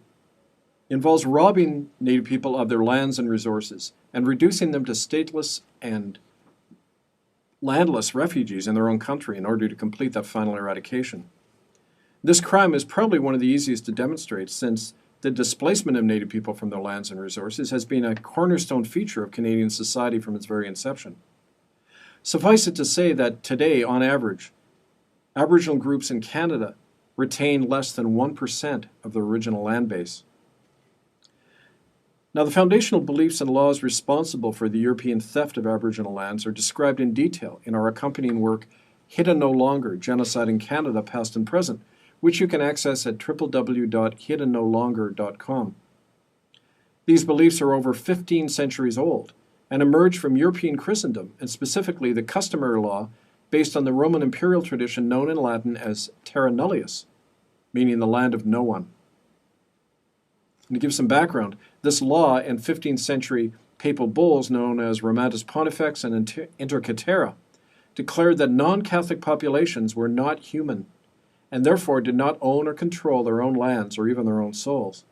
involves robbing Native people of their lands and resources and reducing them to stateless and landless refugees in their own country in order to complete that final eradication. This crime is probably one of the easiest to demonstrate, since the displacement of Native people from their lands and resources has been a cornerstone feature of Canadian society from its very inception. Suffice it to say that today, on average, Aboriginal groups in Canada retain less than 1% of the original land base. Now, the foundational beliefs and laws responsible for the European theft of Aboriginal lands are described in detail in our accompanying work, Hidden No Longer, Genocide in Canada, Past and Present, which you can access at www.hiddennolonger.com. These beliefs are over 15 centuries old and emerged from European Christendom, and specifically the customary law based on the Roman imperial tradition known in Latin as terra nullius, meaning the land of no one. And to give some background, this law and 15th century papal bulls known as Romanus Pontifex and Inter Caetera declared that non-Catholic populations were not human and therefore did not own or control their own lands or even their own souls.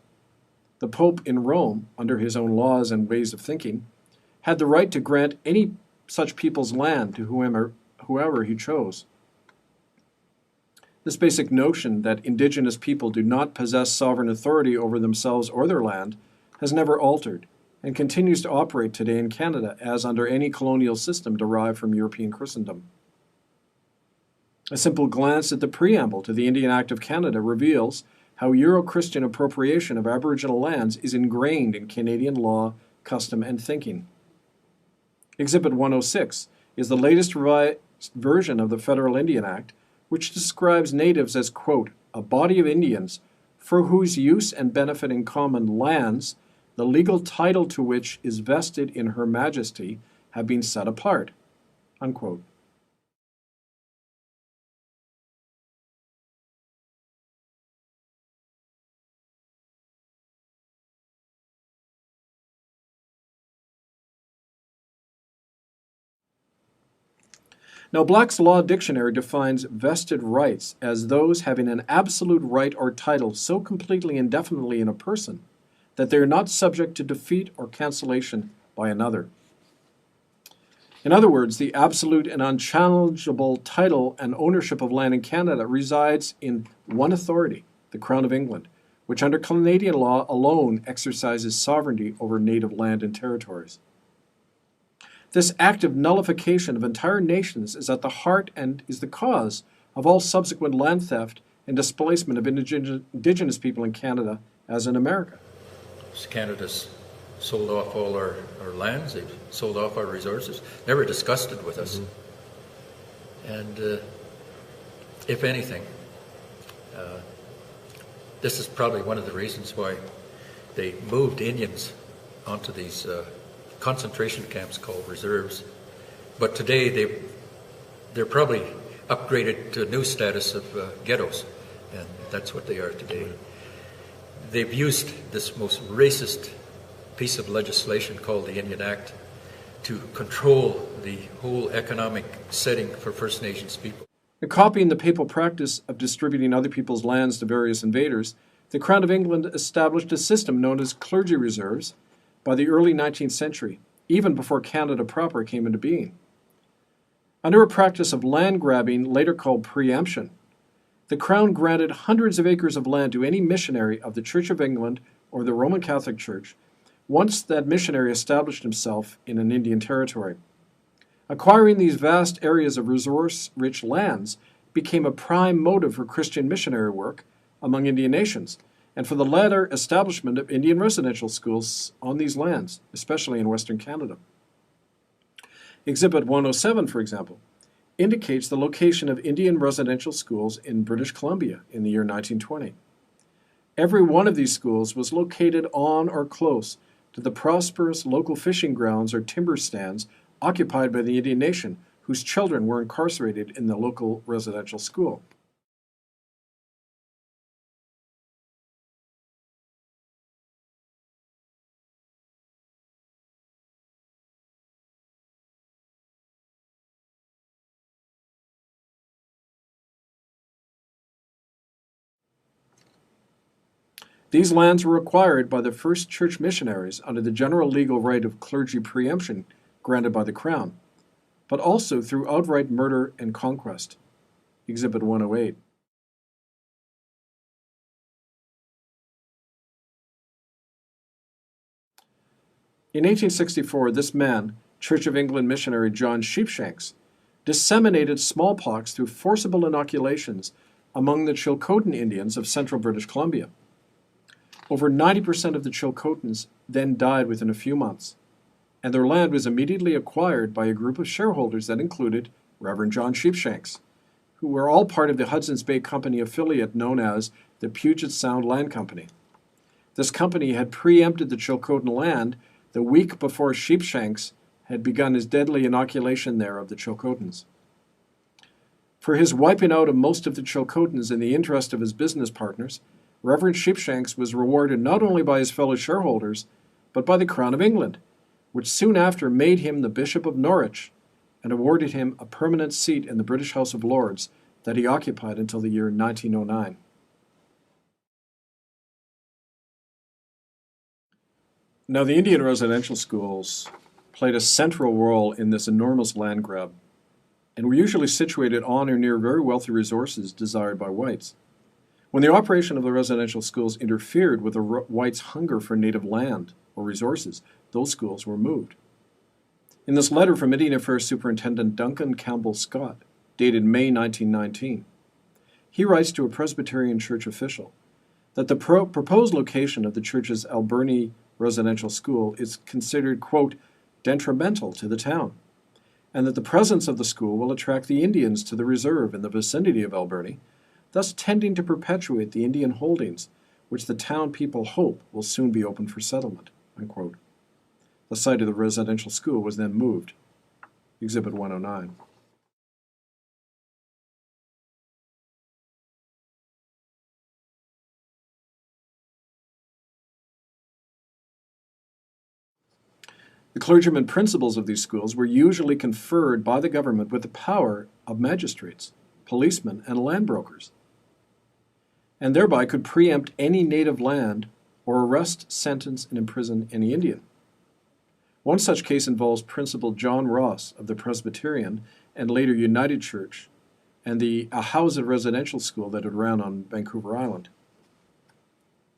The Pope in Rome, under his own laws and ways of thinking, had the right to grant any such people's land to whoever he chose. This basic notion that Indigenous people do not possess sovereign authority over themselves or their land has never altered and continues to operate today in Canada as under any colonial system derived from European Christendom. A simple glance at the preamble to the Indian Act of Canada reveals how Euro-Christian appropriation of Aboriginal lands is ingrained in Canadian law, custom, and thinking. Exhibit 106 is the latest revised version of the Federal Indian Act, which describes natives as, quote, a body of Indians for whose use and benefit in common lands, the legal title to which is vested in Her Majesty, have been set apart, unquote. Now, Black's Law Dictionary defines vested rights as those having an absolute right or title so completely and definitely in a person that they are not subject to defeat or cancellation by another. In other words, the absolute and unchallengeable title and ownership of land in Canada resides in one authority, the Crown of England, which under Canadian law alone exercises sovereignty over native land and territories. This active nullification of entire nations is at the heart and is the cause of all subsequent land theft and displacement of Indigenous people in Canada as in America. Canada's sold off all our lands, they've sold off our resources, never discussed it with us. And if anything, this is probably one of the reasons why they moved Indians onto these concentration camps called reserves. But today they're probably upgraded to a new status of ghettos, and that's what they are today. They've used this most racist piece of legislation called the Indian Act to control the whole economic setting for First Nations people. Copying the papal practice of distributing other people's lands to various invaders, The Crown of England established a system known as clergy reserves by the early 19th century, even before Canada proper came into being. Under a practice of land grabbing, later called preemption, the Crown granted hundreds of acres of land to any missionary of the Church of England or the Roman Catholic Church once that missionary established himself in an Indian territory. Acquiring these vast areas of resource-rich lands became a prime motive for Christian missionary work among Indian nations, and for the later establishment of Indian residential schools on these lands, especially in Western Canada. Exhibit 107, for example, indicates the location of Indian residential schools in British Columbia in the year 1920. Every one of these schools was located on or close to the prosperous local fishing grounds or timber stands occupied by the Indian nation, whose children were incarcerated in the local residential school. These lands were acquired by the first church missionaries under the general legal right of clergy preemption granted by the Crown, but also through outright murder and conquest. Exhibit 108. In 1864, this man, Church of England missionary John Sheepshanks, disseminated smallpox through forcible inoculations among the Chilcotin Indians of central British Columbia. Over 90% of the Chilcotins then died within a few months, and their land was immediately acquired by a group of shareholders that included Reverend John Sheepshanks, who were all part of the Hudson's Bay Company affiliate known as the Puget Sound Land Company. This company had preempted the Chilcotin land the week before Sheepshanks had begun his deadly inoculation there of the Chilcotins. For his wiping out of most of the Chilcotins in the interest of his business partners, Reverend Sheepshanks was rewarded not only by his fellow shareholders, but by the Crown of England, which soon after made him the Bishop of Norwich and awarded him a permanent seat in the British House of Lords that he occupied until the year 1909. Now, the Indian residential schools played a central role in this enormous land grab, and were usually situated on or near very wealthy resources desired by whites. When the operation of the residential schools interfered with the whites' hunger for native land or resources, those schools were moved. In this letter from Indian Affairs Superintendent Duncan Campbell Scott, dated May 1919, he writes to a Presbyterian church official that the proposed location of the church's Alberni residential school is considered, quote, detrimental to the town, and that the presence of the school will attract the Indians to the reserve in the vicinity of Alberni, thus tending to perpetuate the Indian holdings, which the town people hope will soon be open for settlement, unquote. The site of the residential school was then moved. Exhibit 109. The clergymen principals of these schools were usually conferred by the government with the power of magistrates, policemen, and land brokers, and thereby could preempt any native land or arrest, sentence, and imprison any Indian. One such case involves Principal John Ross of the Presbyterian and later United Church and the Ahousa residential school that had ran on Vancouver Island.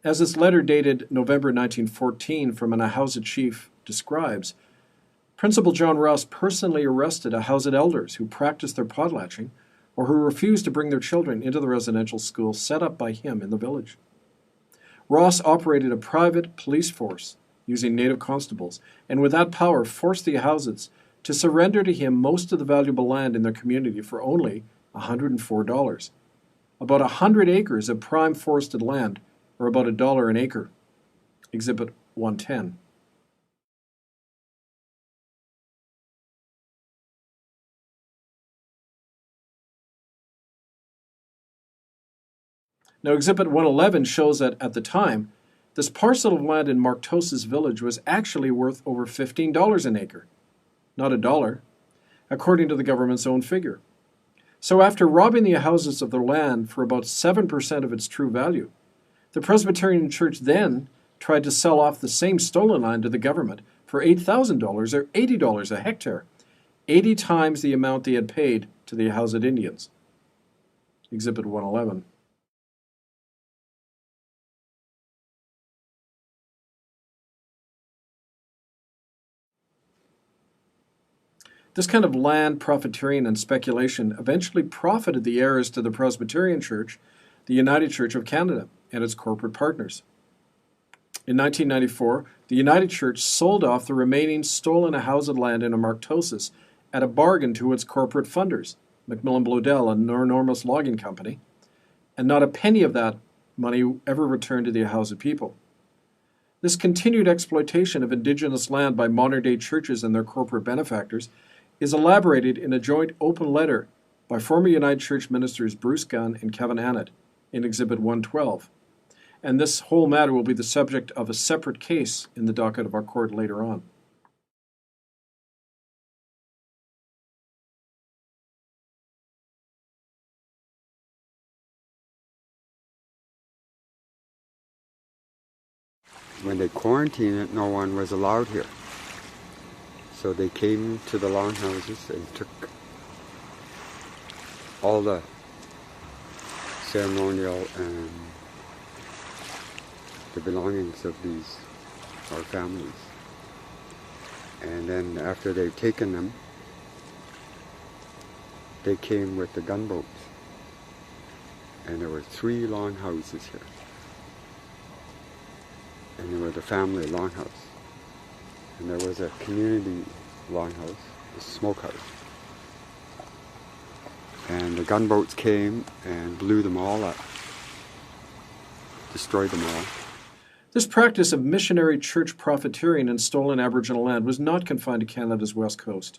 As this letter dated November 1914 from an Ahousa chief describes, Principal John Ross personally arrested Ahousa elders who practiced their potlatching or who refused to bring their children into the residential school set up by him in the village. Ross operated a private police force using native constables, and with that power forced the Ahousas to surrender to him most of the valuable land in their community for only $104. About 100 acres of prime forested land, or about $1 an acre. Exhibit 110. Now, Exhibit 111 shows that at the time, this parcel of land in Marktoses village was actually worth over $15 an acre, not $1, according to the government's own figure. So after robbing the houses of their land for about 7% of its true value, The Presbyterian Church then tried to sell off the same stolen land to the government for $8,000 or $80 a hectare, 80 times the amount they had paid to the Hausa Indians. Exhibit 111. This kind of land profiteering and speculation eventually profited the heirs to the Presbyterian Church, the United Church of Canada, and its corporate partners. In 1994, the United Church sold off the remaining stolen Hausa land in Amartosis at a bargain to its corporate funders, Macmillan Bloedel and Enormous Logging Company, and not a penny of that money ever returned to the Hausa people. This continued exploitation of indigenous land by modern-day churches and their corporate benefactors is elaborated in a joint open letter by former United Church ministers Bruce Gunn and Kevin Annett in Exhibit 112. And this whole matter will be the subject of a separate case in the docket of our court later on. When they quarantined it, no one was allowed here. So they came to the longhouses and took all the ceremonial and the belongings of our families. And then after they've taken them, they came with the gunboats. And there were 3 longhouses here. And there was the family longhouse. And there was a community longhouse, a smokehouse. And the gunboats came and blew them all up, destroyed them all. This practice of missionary church profiteering in stolen Aboriginal land was not confined to Canada's west coast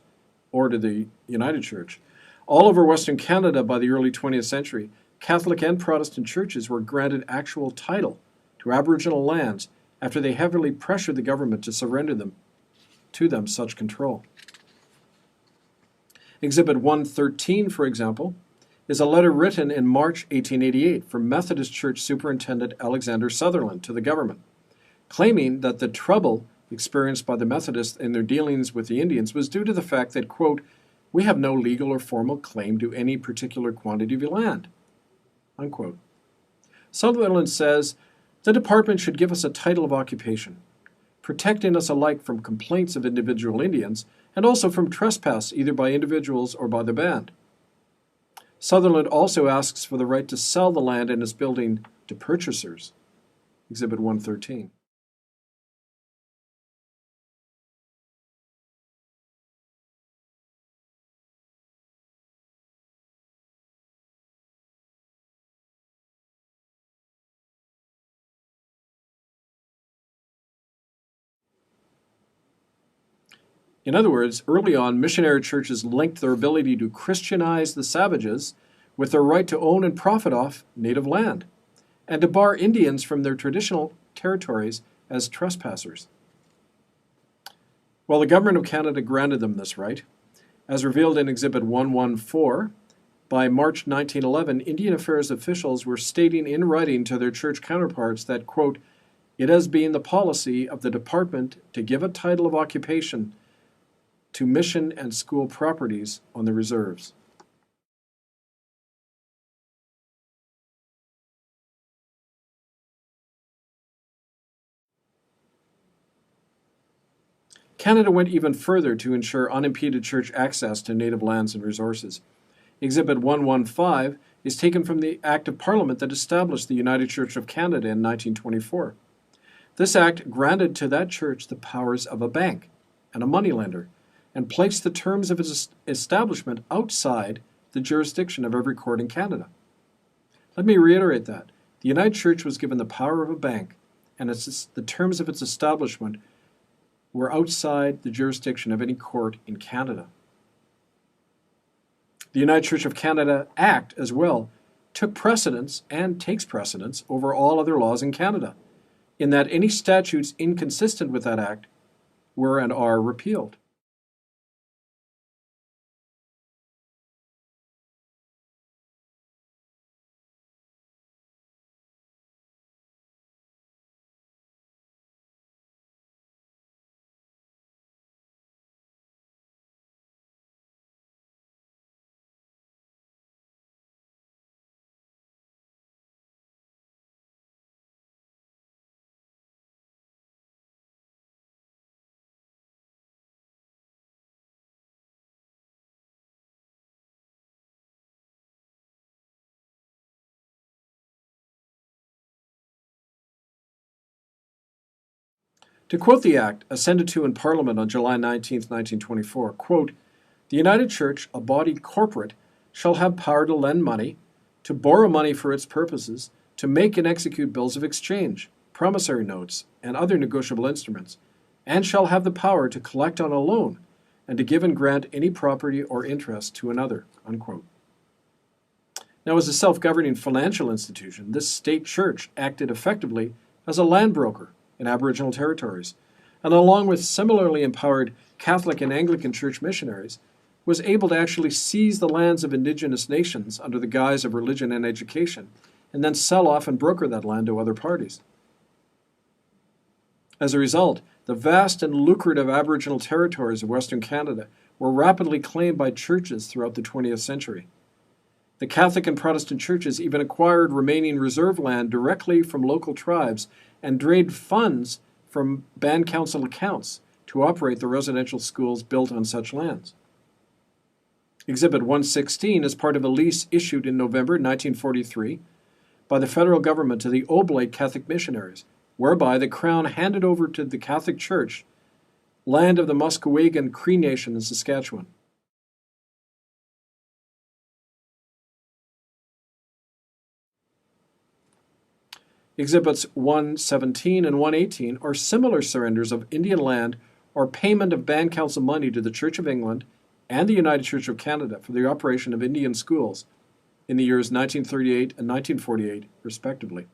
or to the United Church. All over Western Canada by the early 20th century, Catholic and Protestant churches were granted actual title to Aboriginal lands after they heavily pressured the government to surrender to them such control. Exhibit 113, for example, is a letter written in March 1888 from Methodist Church Superintendent Alexander Sutherland to the government, claiming that the trouble experienced by the Methodists in their dealings with the Indians was due to the fact that, quote, "we have no legal or formal claim to any particular quantity of land," unquote. Sutherland says, "The department should give us a title of occupation, protecting us alike from complaints of individual Indians and also from trespass either by individuals or by the band." Sutherland also asks for the right to sell the land and its building to purchasers. Exhibit 113. In other words, early on, missionary churches linked their ability to Christianize the savages with their right to own and profit off native land, and to bar Indians from their traditional territories as trespassers. Well, the Government of Canada granted them this right. As revealed in Exhibit 114, by March 1911, Indian Affairs officials were stating in writing to their church counterparts that, quote, "it has been the policy of the department to give a title of occupation to mission and school properties on the reserves." Canada went even further to ensure unimpeded church access to native lands and resources. Exhibit 115 is taken from the Act of Parliament that established the United Church of Canada in 1924. This act granted to that church the powers of a bank and a moneylender, and placed the terms of its establishment outside the jurisdiction of every court in Canada. Let me reiterate that. The United Church was given the power of a bank, and the terms of its establishment were outside the jurisdiction of any court in Canada. The United Church of Canada Act, as well, took precedence and takes precedence over all other laws in Canada, in that any statutes inconsistent with that act were and are repealed. To quote the act, assented to in Parliament on July 19, 1924, quote, "The United Church, a body corporate, shall have power to lend money, to borrow money for its purposes, to make and execute bills of exchange, promissory notes, and other negotiable instruments, and shall have the power to collect on a loan, and to give and grant any property or interest to another," unquote. Now, as a self-governing financial institution, this state church acted effectively as a land broker in Aboriginal territories, and along with similarly empowered Catholic and Anglican church missionaries, was able to actually seize the lands of indigenous nations under the guise of religion and education, and then sell off and broker that land to other parties. As a result, the vast and lucrative Aboriginal territories of Western Canada were rapidly claimed by churches throughout the 20th century. The Catholic and Protestant churches even acquired remaining reserve land directly from local tribes and drained funds from band council accounts to operate the residential schools built on such lands. Exhibit 116 is part of a lease issued in November 1943 by the federal government to the Oblate Catholic missionaries, whereby the Crown handed over to the Catholic Church land of the Musqueam Cree Nation in Saskatchewan. Exhibits 117 and 118 are similar surrenders of Indian land or payment of band council money to the Church of England and the United Church of Canada for the operation of Indian schools in the years 1938 and 1948, respectively.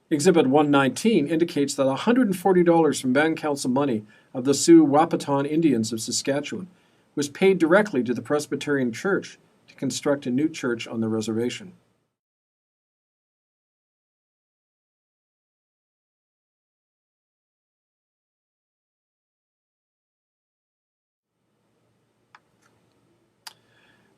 Exhibit 119 indicates that $140 from band council money of the Sioux Wahpeton Indians of Saskatchewan was paid directly to the Presbyterian Church to construct a new church on the reservation.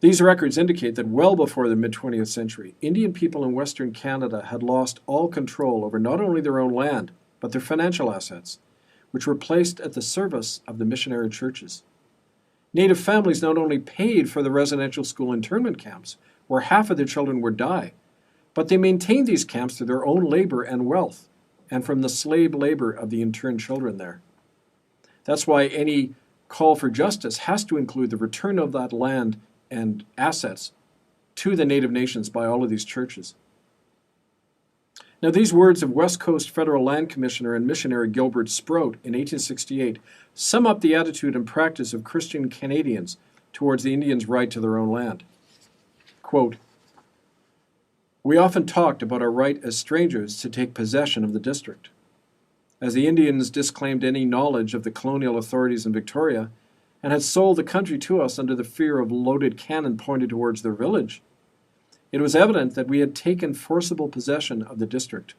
These records indicate that well before the mid-20th century, Indian people in Western Canada had lost all control over not only their own land, but their financial assets, which were placed at the service of the missionary churches. Native families not only paid for the residential school internment camps, where half of their children would die, but they maintained these camps through their own labor and wealth, and from the slave labor of the interned children there. That's why any call for justice has to include the return of that land and assets to the Native nations by all of these churches. Now, these words of West Coast Federal Land Commissioner and missionary Gilbert Sprout in 1868 sum up the attitude and practice of Christian Canadians towards the Indians' right to their own land. Quote, "We often talked about our right as strangers to take possession of the district. As the Indians disclaimed any knowledge of the colonial authorities in Victoria, and had sold the country to us under the fear of loaded cannon pointed towards their village, it was evident that we had taken forcible possession of the district.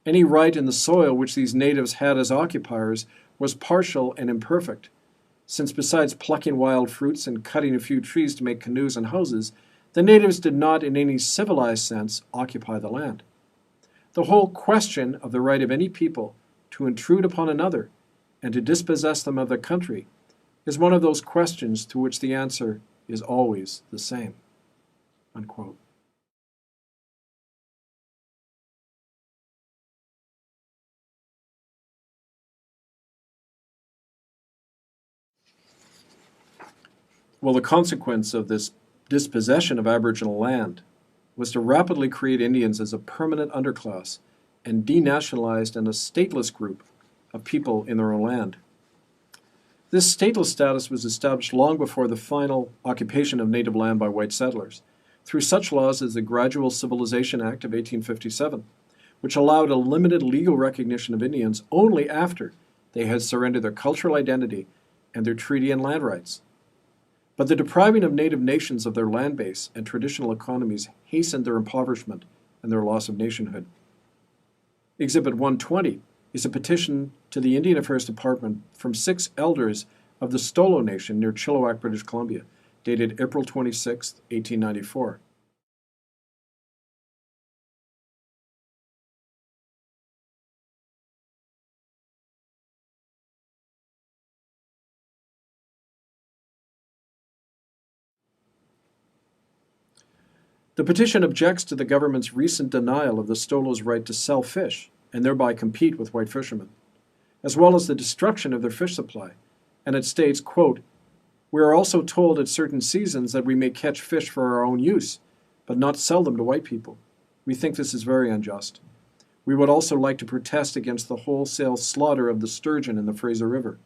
Any right in the soil which these natives had as occupiers was partial and imperfect, since besides plucking wild fruits and cutting a few trees to make canoes and houses, the natives did not in any civilized sense occupy the land. The whole question of the right of any people to intrude upon another and to dispossess them of their country is one of those questions to which the answer is always the same." Unquote. Well, the consequence of this dispossession of Aboriginal land was to rapidly create Indians as a permanent underclass and denationalized and a stateless group of people in their own land. This stateless status was established long before the final occupation of native land by white settlers, through such laws as the Gradual Civilization Act of 1857, which allowed a limited legal recognition of Indians only after they had surrendered their cultural identity and their treaty and land rights. But the depriving of native nations of their land base and traditional economies hastened their impoverishment and their loss of nationhood. Exhibit 120 is a petition to the Indian Affairs Department from 6 elders of the Stolo Nation near Chilliwack, British Columbia, dated April 26, 1894. The petition objects to the government's recent denial of the Stolos' right to sell fish and thereby compete with white fishermen, as well as the destruction of their fish supply, and it states, quote, "We are also told at certain seasons that we may catch fish for our own use, but not sell them to white people. We think this is very unjust. We would also like to protest against the wholesale slaughter of the sturgeon in the Fraser River.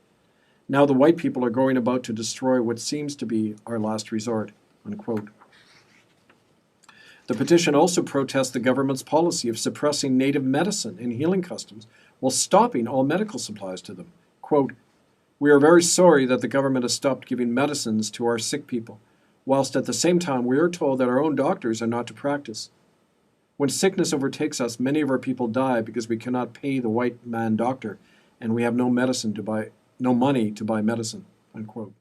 Now the white people are going about to destroy what seems to be our last resort," unquote. The petition also protests the government's policy of suppressing native medicine and healing customs while stopping all medical supplies to them. Quote, "We are very sorry that the government has stopped giving medicines to our sick people, whilst at the same time we are told that our own doctors are not to practice. When sickness overtakes us, many of our people die because we cannot pay the white man doctor, and we have no money to buy medicine," unquote.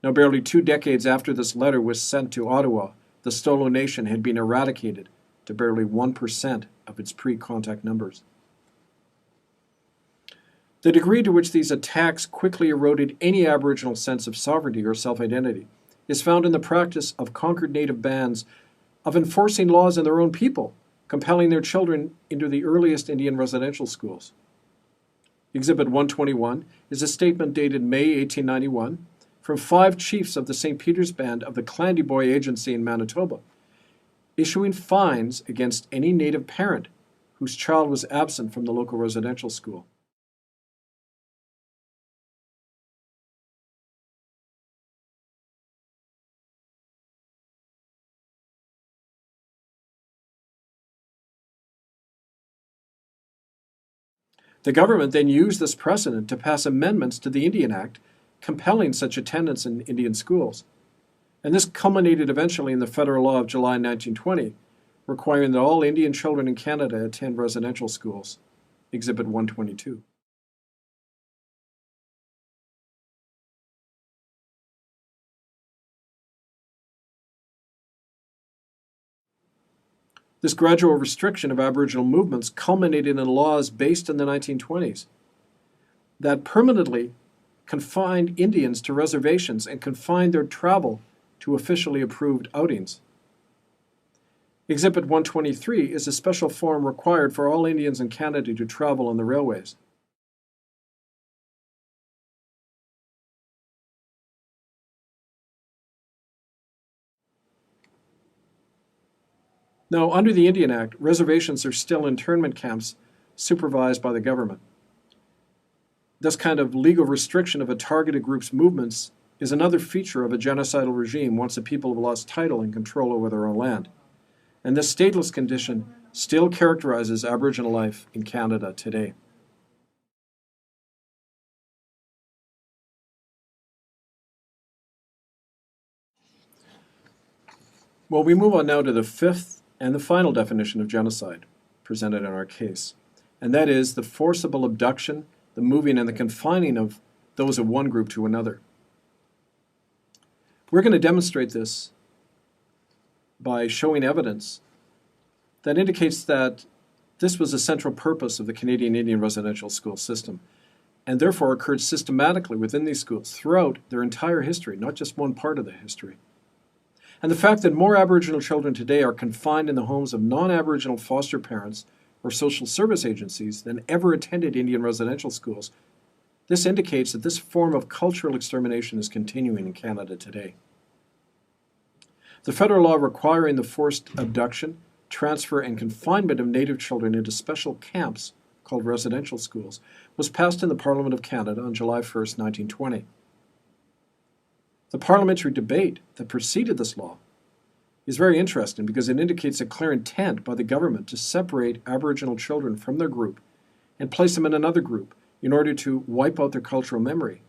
Now, barely 2 decades after this letter was sent to Ottawa, the Stolo Nation had been eradicated to barely 1% of its pre-contact numbers. The degree to which these attacks quickly eroded any Aboriginal sense of sovereignty or self-identity is found in the practice of conquered native bands of enforcing laws in their own people, compelling their children into the earliest Indian residential schools. Exhibit 121 is a statement dated May 1891 from 5 chiefs of the St. Peter's Band of the Clandy-Boy Agency in Manitoba, issuing fines against any native parent whose child was absent from the local residential school. The government then used this precedent to pass amendments to the Indian Act compelling such attendance in Indian schools. And this culminated eventually in the federal law of July 1920, requiring that all Indian children in Canada attend residential schools. Exhibit 122. This gradual restriction of Aboriginal movements culminated in laws based in the 1920s that permanently confined Indians to reservations and confined their travel to officially approved outings. Exhibit 123 is a special form required for all Indians in Canada to travel on the railways. Now, under the Indian Act, reservations are still internment camps supervised by the government. This kind of legal restriction of a targeted group's movements is another feature of a genocidal regime once the people have lost title and control over their own land. And this stateless condition still characterizes Aboriginal life in Canada today. Well, we move on now to the 5th and the final definition of genocide presented in our case, and that is the forcible abduction, the moving and the confining of those of one group to another. We're going to demonstrate this by showing evidence that indicates that this was a central purpose of the Canadian Indian residential school system, and therefore occurred systematically within these schools throughout their entire history, not just one part of the history. And the fact that more Aboriginal children today are confined in the homes of non-Aboriginal foster parents or social service agencies than ever attended Indian residential schools, this indicates that this form of cultural extermination is continuing in Canada today. The federal law requiring the forced abduction, transfer, and confinement of Native children into special camps called residential schools was passed in the Parliament of Canada on July 1st, 1920. The parliamentary debate that preceded this law is very interesting because it indicates a clear intent by the government to separate Aboriginal children from their group and place them in another group in order to wipe out their cultural memory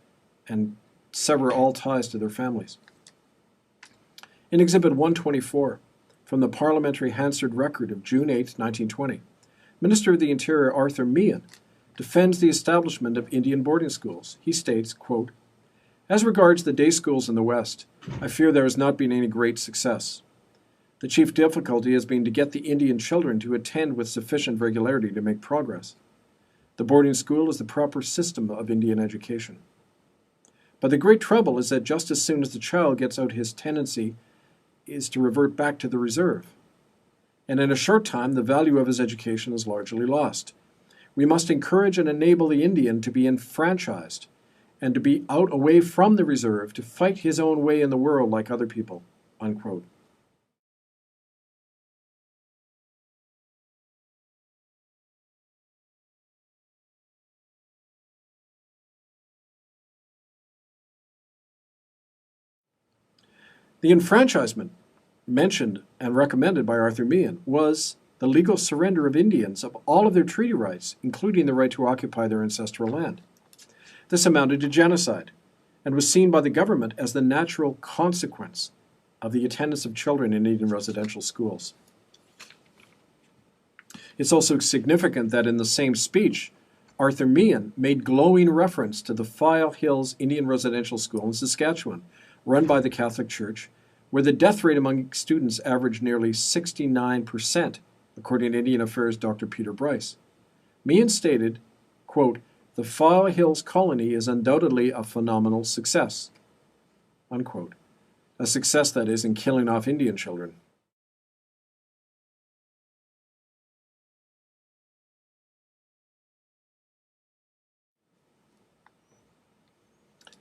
and sever all ties to their families. In Exhibit 124, from the Parliamentary Hansard Record of June 8, 1920, Minister of the Interior Arthur Meehan defends the establishment of Indian boarding schools. He states, quote, "As regards the day schools in the West, I fear there has not been any great success. The chief difficulty has been to get the Indian children to attend with sufficient regularity to make progress. The boarding school is the proper system of Indian education. But the great trouble is that just as soon as the child gets out, his tendency is to revert back to the reserve. And in a short time, the value of his education is largely lost. We must encourage and enable the Indian to be enfranchised and to be out away from the reserve to fight his own way in the world like other people." Unquote. The enfranchisement mentioned and recommended by Arthur Meehan was the legal surrender of Indians of all of their treaty rights, including the right to occupy their ancestral land. This amounted to genocide and was seen by the government as the natural consequence of the attendance of children in Indian residential schools. It's also significant that in the same speech, Arthur Meehan made glowing reference to the File Hills Indian Residential School in Saskatchewan, run by the Catholic Church, where the death rate among students averaged nearly 69%, according to Indian Affairs Dr. Peter Bryce. Meehan stated, quote, "The File Hills colony is undoubtedly a phenomenal success," unquote. A success, that is, in killing off Indian children.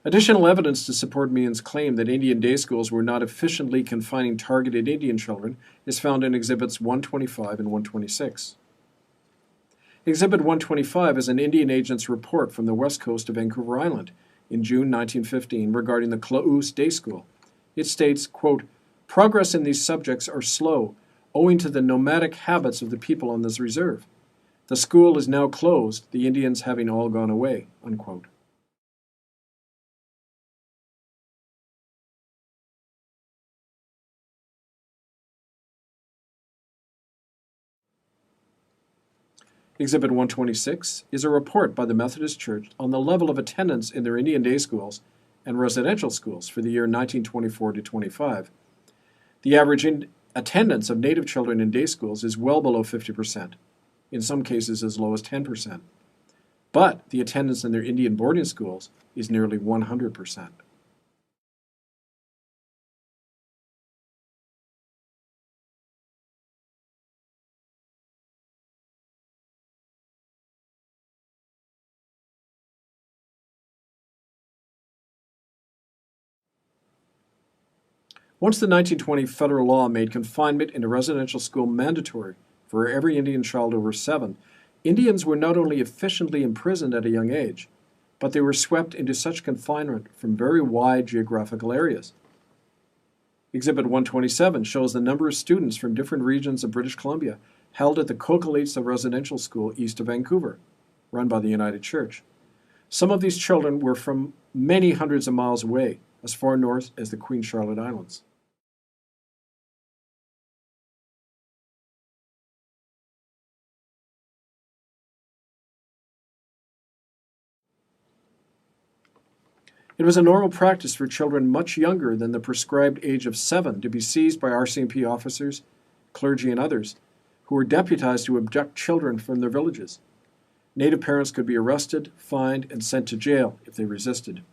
Additional evidence to support Meehan's claim that Indian day schools were not efficiently confining targeted Indian children is found in Exhibits 125 and 126. Exhibit 125 is an Indian agent's report from the west coast of Vancouver Island in June 1915 regarding the Klaus Day School. It states, quote, "Progress in these subjects are slow, owing to the nomadic habits of the people on this reserve. The school is now closed, the Indians having all gone away," unquote. Exhibit 126 is a report by the Methodist Church on the level of attendance in their Indian day schools and residential schools for the year 1924 to 25. The average attendance of Native children in day schools is well below 50%, in some cases as low as 10%. But the attendance in their Indian boarding schools is nearly 100%. Once the 1920 federal law made confinement in a residential school mandatory for every Indian child over 7, Indians were not only efficiently imprisoned at a young age, but they were swept into such confinement from very wide geographical areas. Exhibit 127 shows the number of students from different regions of British Columbia held at the Coquelites Residential School east of Vancouver, run by the United Church. Some of these children were from many hundreds of miles away, as far north as the Queen Charlotte Islands. It was a normal practice for children much younger than the prescribed age of 7 to be seized by RCMP officers, clergy, and others who were deputized to abduct children from their villages. Native parents could be arrested, fined, and sent to jail if they resisted.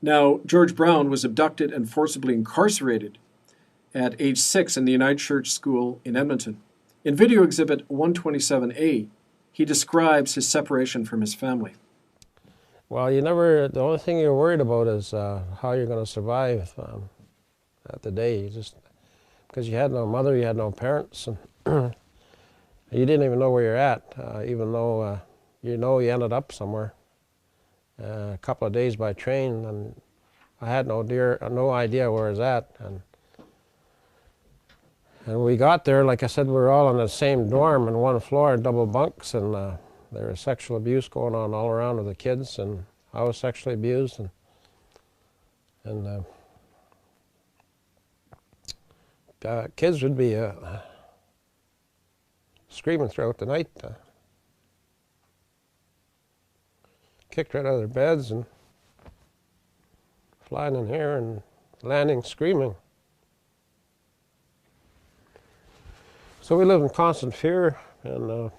Now, George Brown was abducted and forcibly incarcerated at age 6 in the United Church School in Edmonton. In video exhibit 127A, he describes his separation from his family. Well, the only thing you're worried about is how you're going to survive at the day. Because you had no mother, you had no parents, and you didn't even know where you're at, even though you ended up somewhere. A couple of days by train, and I had no idea where I was at. And when we got there, like I said, we were all in the same dorm in one floor, double bunks, and there was sexual abuse going on all around with the kids, and I was sexually abused, and kids would be screaming throughout the night, kicked right out of their beds and flying in here and landing screaming. So we lived in constant fear, and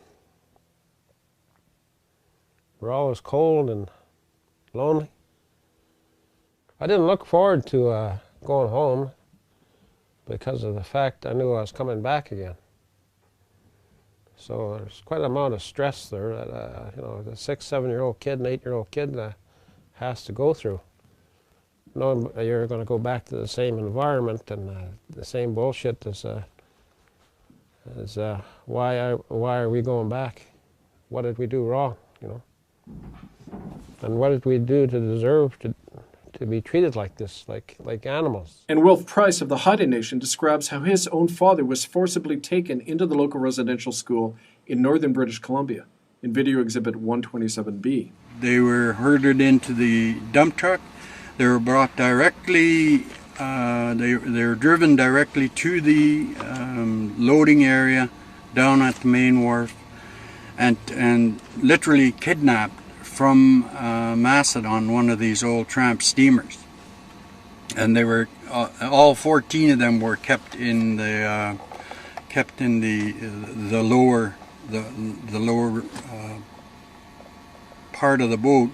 we're always cold and lonely. I didn't look forward to going home because of the fact I knew I was coming back again. So there's quite an amount of stress there that you know, the 6, 7-year-old kid and 8-year-old kid has to go through, knowing you're going to go back to the same environment and the same bullshit as why are we going back? What did we do wrong? You know, and what did we do to deserve to be treated like this, like animals? And Wilf Price of the Haida Nation describes how his own father was forcibly taken into the local residential school in northern British Columbia in video exhibit 127B. They were herded into the dump truck. They were brought directly, they were driven directly to the loading area down at the main wharf and literally kidnapped from Macedon, one of these old tramp steamers. And they were, all 14 of them were kept in the lower part of the boat,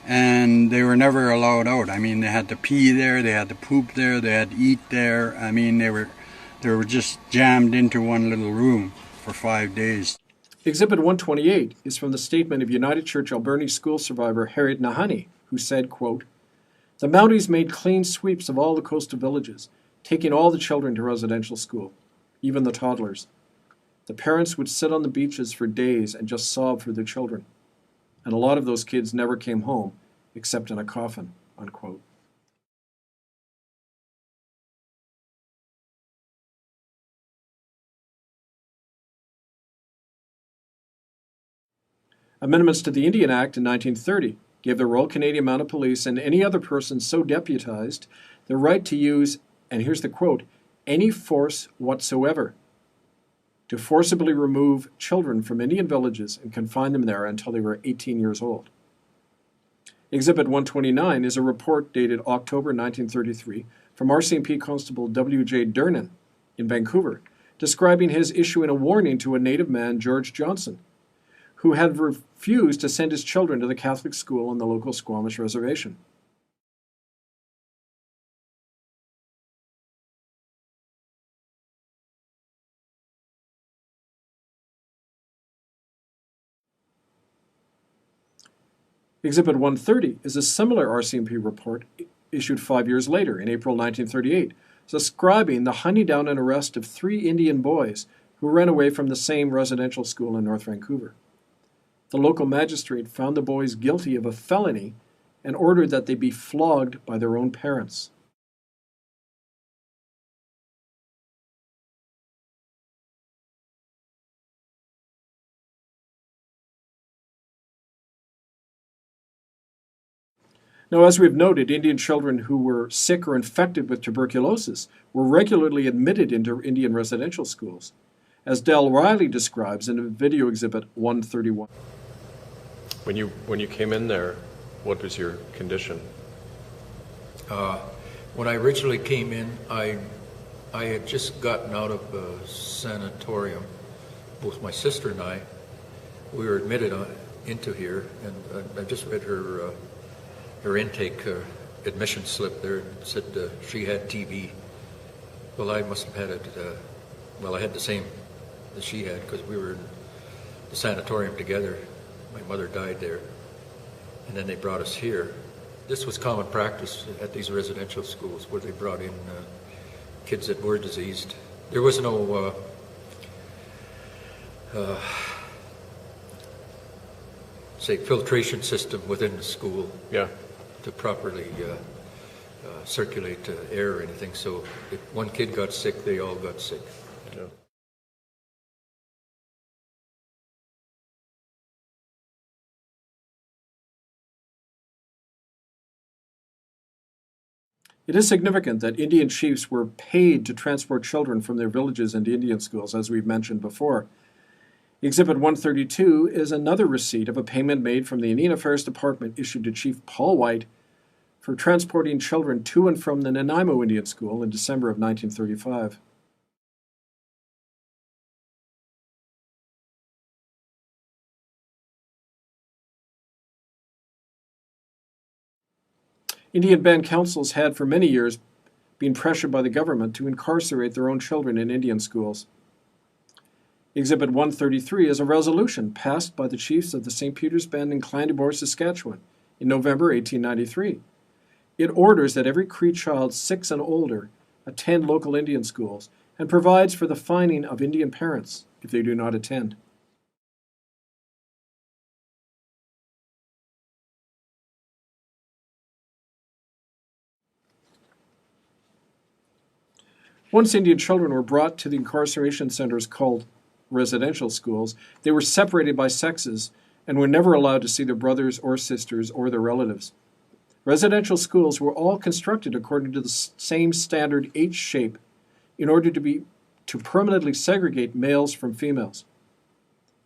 and they were never allowed out. I mean, they had to pee there, they had to poop there, they had to eat there. I mean, they were just jammed into one little room for 5 days. Exhibit 128 is from the statement of United Church Alberni school survivor Harriet Nahani, who said, quote, "The Mounties made clean sweeps of all the coastal villages, taking all the children to residential school, even the toddlers. The parents would sit on the beaches for days and just sob for their children. And a lot of those kids never came home, except in a coffin," unquote. Amendments to the Indian Act in 1930 gave the Royal Canadian Mounted Police and any other person so deputized the right to use, and here's the quote, "any force whatsoever to forcibly remove children from Indian villages and confine them there until they were 18 years old." Exhibit 129 is a report dated October 1933 from RCMP Constable W.J. Durnan in Vancouver, describing his issuing a warning to a native man, George Johnson, who had refused to send his children to the Catholic school on the local Squamish reservation. Exhibit 130 is a similar RCMP report issued 5 years later, in April 1938, describing the hunting down and arrest of 3 Indian boys who ran away from the same residential school in North Vancouver. The local magistrate found the boys guilty of a felony and ordered that they be flogged by their own parents. Now, as we've noted, Indian children who were sick or infected with tuberculosis were regularly admitted into Indian residential schools, as Del Riley describes in video exhibit 131. When you came in there, what was your condition? When I originally came in, I had just gotten out of a sanatorium. Both my sister and I, we were admitted into here, and I just read her intake admission slip there. It said she had TB. Well, I must have had it. Well, I had the same as she had because we were in the sanatorium together. My mother died there, and then they brought us here. This was common practice at these residential schools where they brought in kids that were diseased. There was no say filtration system within the school to properly circulate air or anything. So if one kid got sick, they all got sick. Yeah. It is significant that Indian chiefs were paid to transport children from their villages into Indian schools, as we've mentioned before. Exhibit 132 is another receipt of a payment made from the Indian Affairs Department issued to Chief Paul White for transporting children to and from the Nanaimo Indian School in December of 1935. Indian band councils had for many years been pressured by the government to incarcerate their own children in Indian schools. Exhibit 133 is a resolution passed by the chiefs of the St. Peter's Band in Clandeboye, Saskatchewan in November 1893. It orders that every Cree child 6 and older attend local Indian schools and provides for the fining of Indian parents if they do not attend. Once Indian children were brought to the incarceration centers called residential schools, they were separated by sexes and were never allowed to see their brothers or sisters or their relatives. Residential schools were all constructed according to the same standard H shape in order to permanently segregate males from females.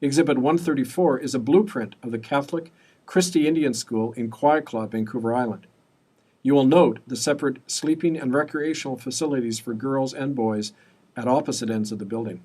Exhibit 134 is a blueprint of the Catholic Christie Indian School in Quayclaw, Vancouver Island. You will note the separate sleeping and recreational facilities for girls and boys at opposite ends of the building.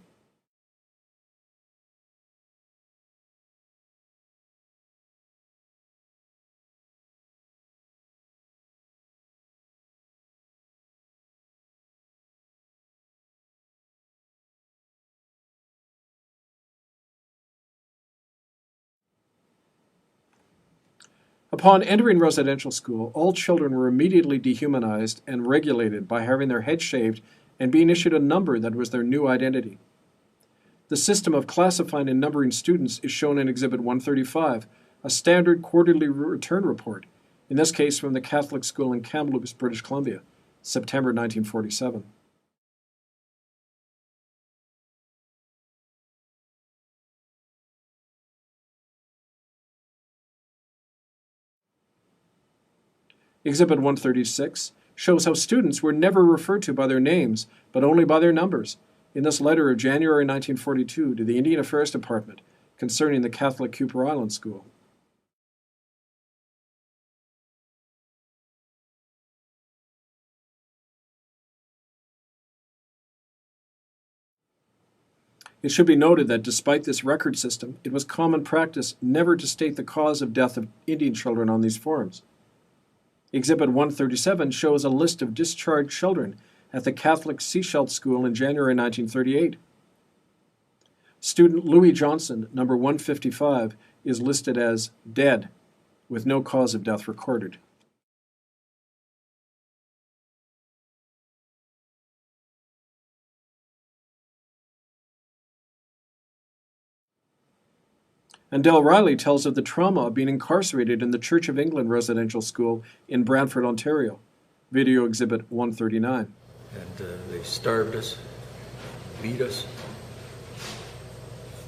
Upon entering residential school, all children were immediately dehumanized and regulated by having their heads shaved and being issued a number that was their new identity. The system of classifying and numbering students is shown in Exhibit 135, a standard quarterly return report, in this case from the Catholic school in Kamloops, British Columbia, September 1947. Exhibit 136 shows how students were never referred to by their names, but only by their numbers, in this letter of January 1942 to the Indian Affairs Department concerning the Catholic Cooper Island School. It should be noted that despite this record system, it was common practice never to state the cause of death of Indian children on these forms. Exhibit 137 shows a list of discharged children at the Catholic Seashell School in January 1938. Student Louis Johnson, number 155, is listed as dead, with no cause of death recorded. And Del Riley tells of the trauma of being incarcerated in the Church of England residential school in Brantford, Ontario. Video exhibit 139. And they starved us, beat us,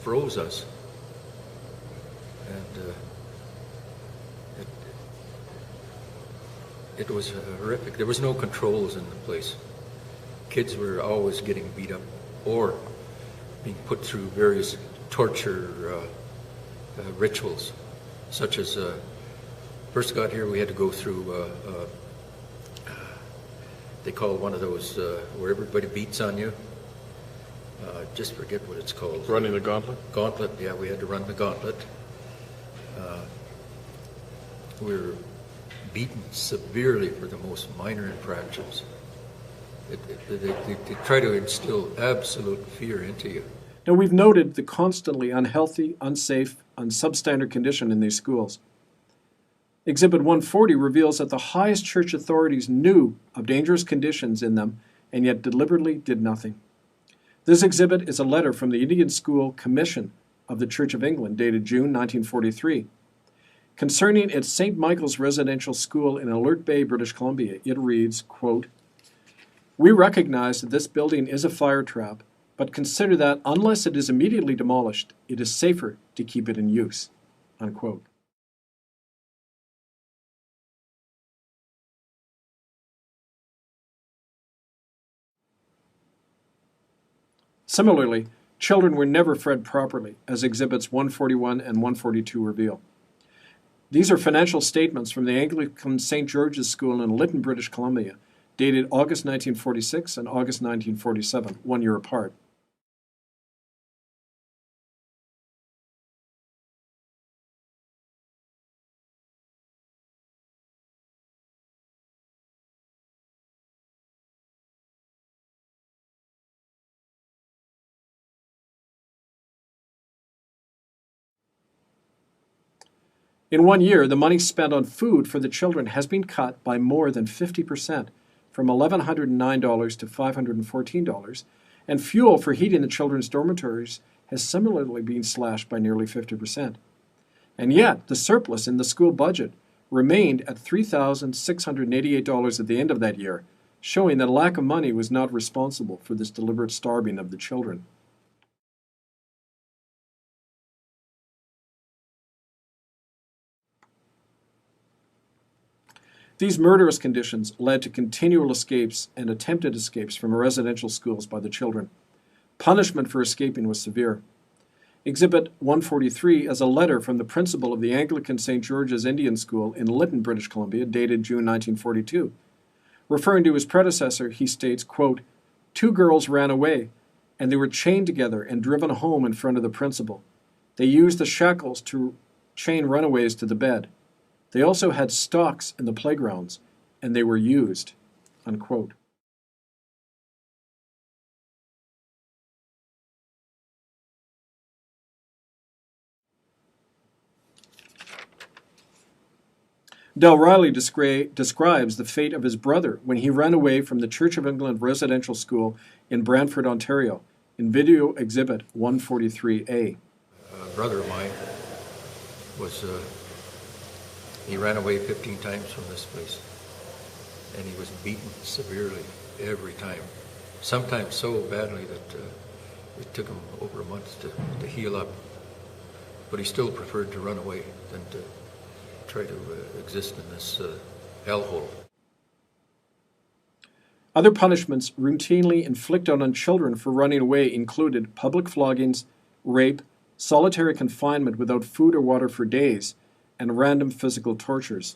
froze us, and it was horrific. There was no controls in the place. Kids were always getting beat up or being put through various torture rituals, such as first got here, we had to go through they call one of those where everybody beats on you. Just forget what it's called. Running the gauntlet? Gauntlet, yeah, we had to run the gauntlet. We were beaten severely for the most minor infractions. They try to instill absolute fear into you. Now, we've noted the constantly unhealthy, unsafe, and substandard condition in these schools. Exhibit 140 reveals that the highest church authorities knew of dangerous conditions in them and yet deliberately did nothing. This exhibit is a letter from the Indian School Commission of the Church of England dated June 1943. Concerning its St. Michael's Residential School in Alert Bay, British Columbia, it reads, quote, "We recognize that this building is a fire trap, but consider that unless it is immediately demolished, it is safer to keep it in use." Unquote. Similarly, children were never fed properly, as exhibits 141 and 142 reveal. These are financial statements from the Anglican St. George's School in Lytton, British Columbia, dated August 1946 and August 1947, 1 year apart. In 1 year, the money spent on food for the children has been cut by more than 50%, from $1,109 to $514, and fuel for heating the children's dormitories has similarly been slashed by nearly 50%. And yet, the surplus in the school budget remained at $3,688 at the end of that year, showing that lack of money was not responsible for this deliberate starving of the children. These murderous conditions led to continual escapes and attempted escapes from residential schools by the children. Punishment for escaping was severe. Exhibit 143 is a letter from the principal of the Anglican St. George's Indian School in Lytton, British Columbia, dated June 1942. Referring to his predecessor, he states, quote, "Two girls ran away, and they were chained together and driven home in front of the principal. They used the shackles to chain runaways to the bed. They also had stocks in the playgrounds, and they were used," unquote. Del Riley describes the fate of his brother when he ran away from the Church of England residential school in Brantford, Ontario, in video exhibit 143A. A brother of mine was, he ran away 15 times from this place, and he was beaten severely every time, sometimes so badly that it took him over a month to heal up. But he still preferred to run away than to try to exist in this hellhole. Other punishments routinely inflicted on children for running away included public floggings, rape, solitary confinement without food or water for days, and random physical tortures.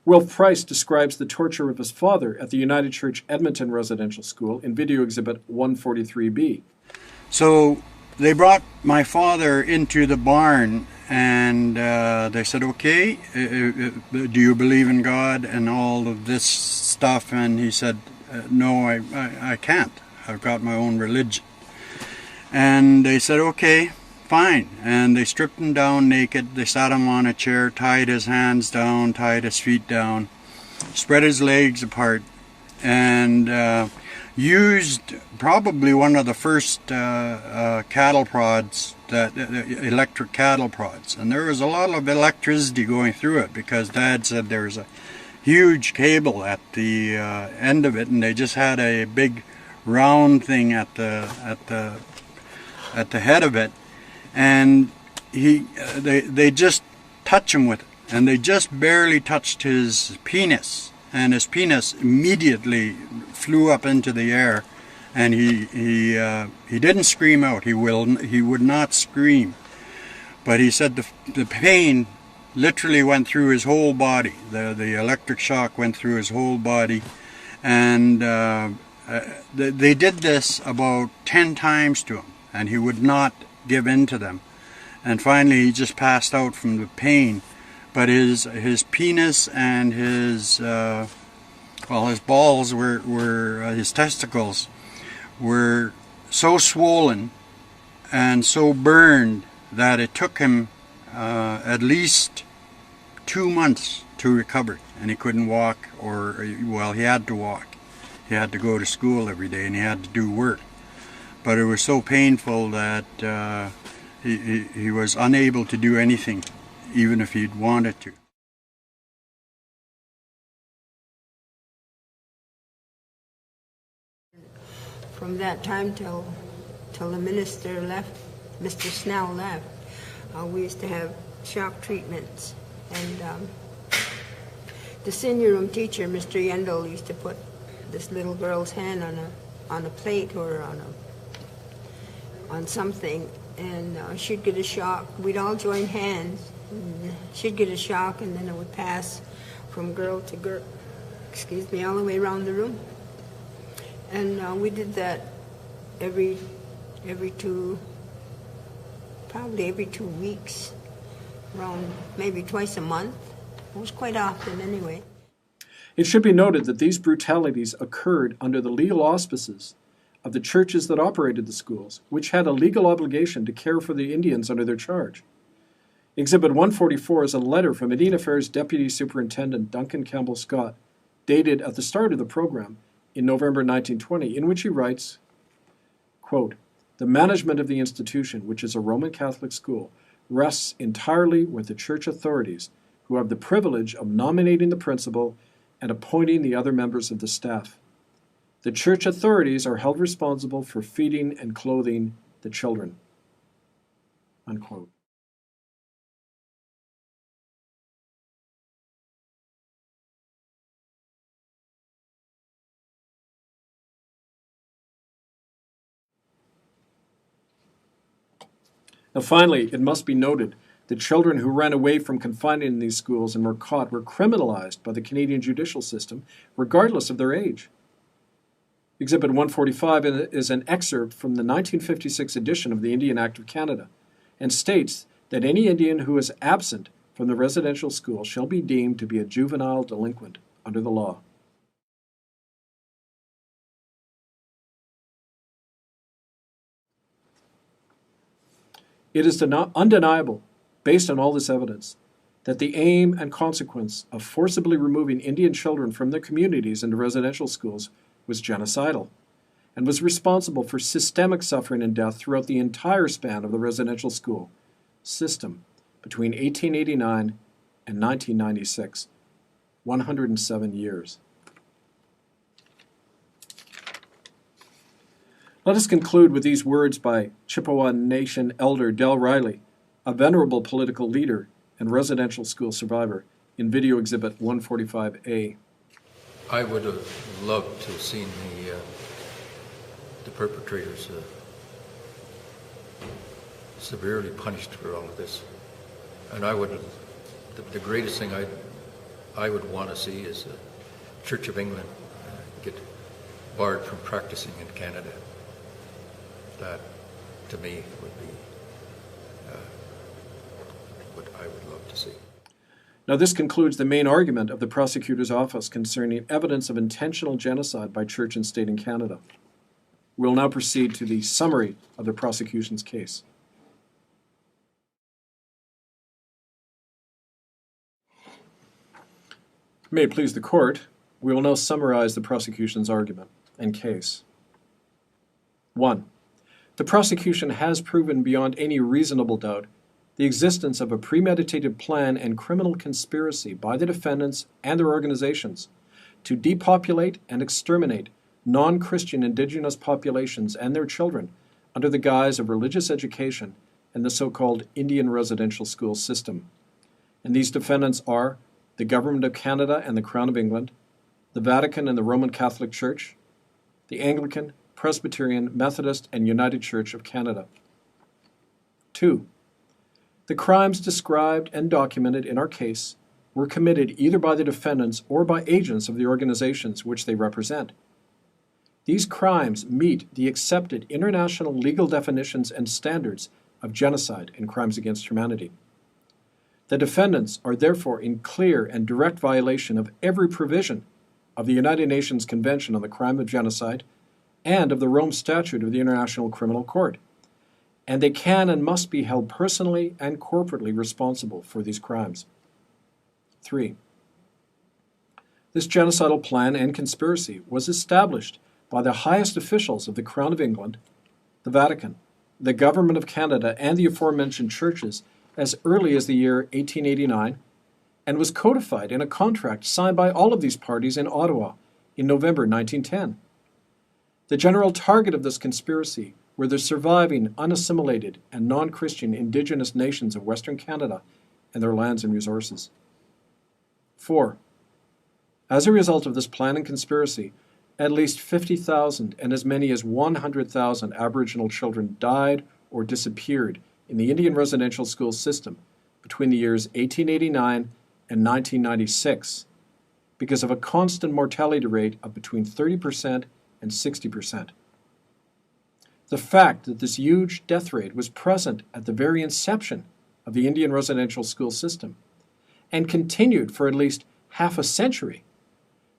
Wilf Price describes the torture of his father at the United Church Edmonton Residential School in video exhibit 143B. So they brought my father into the barn, and they said, "Okay, do you believe in God and all of this stuff?" And he said, "No, I can't. I've got my own religion." And they said, "Okay, fine." And they stripped him down naked. They sat him on a chair, tied his hands down, tied his feet down, spread his legs apart, and used probably one of the first cattle prods, electric cattle prods. And there was a lot of electricity going through it because Dad said there was a huge cable at the end of it, and they just had a big round thing at the head of it, and they just touch him with it, and they just barely touched his penis, and his penis immediately flew up into the air, and he didn't scream out. He would not scream, but he said the pain literally went through his whole body. The electric shock went through his whole body, and they did this about 10 times to him, and he would not give in to them. And finally he just passed out from the pain. But his penis and his balls were his testicles were so swollen and so burned that it took him at least 2 months to recover, and he couldn't walk, he had to walk. He had to go to school every day, and he had to do work. But it was so painful that he was unable to do anything, even if he'd wanted to. From that time till the minister left, Mr. Snell left, we used to have shock treatments. And the senior room teacher, Mr. Yendel, used to put this little girl's hand on a plate or on something, and she'd get a shock. We'd all join hands She'd get a shock, and then it would pass from girl to girl, all the way around the room. And we did that probably every 2 weeks, around maybe twice a month. It was quite often anyway. It should be noted that these brutalities occurred under the legal auspices of the churches that operated the schools, which had a legal obligation to care for the Indians under their charge. Exhibit 144 is a letter from Indian Affairs Deputy Superintendent Duncan Campbell Scott, dated at the start of the program in November 1920, in which he writes, quote, "The management of the institution, which is a Roman Catholic school, rests entirely with the church authorities, who have the privilege of nominating the principal and appointing the other members of the staff. The church authorities are held responsible for feeding and clothing the children." Unquote. Now finally, it must be noted that children who ran away from confinement in these schools and were caught were criminalized by the Canadian judicial system, regardless of their age. Exhibit 145 is an excerpt from the 1956 edition of the Indian Act of Canada, and states that any Indian who is absent from the residential school shall be deemed to be a juvenile delinquent under the law. It is undeniable, based on all this evidence, that the aim and consequence of forcibly removing Indian children from their communities into residential schools was genocidal, and was responsible for systemic suffering and death throughout the entire span of the residential school system between 1889 and 1996, 107 years. Let us conclude with these words by Chippewa Nation elder Del Riley, a venerable political leader and residential school survivor, in video exhibit 145A. I would have loved to have seen the perpetrators severely punished for all of this. And I would, the greatest thing I would want to see is the Church of England get barred from practicing in Canada. That, to me, would be what I would love to see. Now, this concludes the main argument of the prosecutor's office concerning evidence of intentional genocide by church and state in Canada. We'll now proceed to the summary of the prosecution's case. May it please the court, we will now summarize the prosecution's argument and case. 1. The prosecution has proven beyond any reasonable doubt the existence of a premeditated plan and criminal conspiracy by the defendants and their organizations to depopulate and exterminate non-Christian Indigenous populations and their children under the guise of religious education and the so-called Indian residential school system. And these defendants are the Government of Canada and the Crown of England, the Vatican and the Roman Catholic Church, the Anglican, Presbyterian, Methodist, and United Church of Canada. 2. The crimes described and documented in our case were committed either by the defendants or by agents of the organizations which they represent. These crimes meet the accepted international legal definitions and standards of genocide and crimes against humanity. The defendants are therefore in clear and direct violation of every provision of the United Nations Convention on the Crime of Genocide and of the Rome Statute of the International Criminal Court, and they can and must be held personally and corporately responsible for these crimes. 3. This genocidal plan and conspiracy was established by the highest officials of the Crown of England, the Vatican, the Government of Canada, and the aforementioned churches as early as the year 1889, and was codified in a contract signed by all of these parties in Ottawa in November 1910. The general target of this conspiracy were the surviving, unassimilated, and non-Christian Indigenous nations of Western Canada and their lands and resources. 4. As a result of this plan and conspiracy, at least 50,000 and as many as 100,000 Aboriginal children died or disappeared in the Indian residential school system between the years 1889 and 1996 because of a constant mortality rate of between 30% and 60%. The fact that this huge death rate was present at the very inception of the Indian residential school system and continued for at least half a century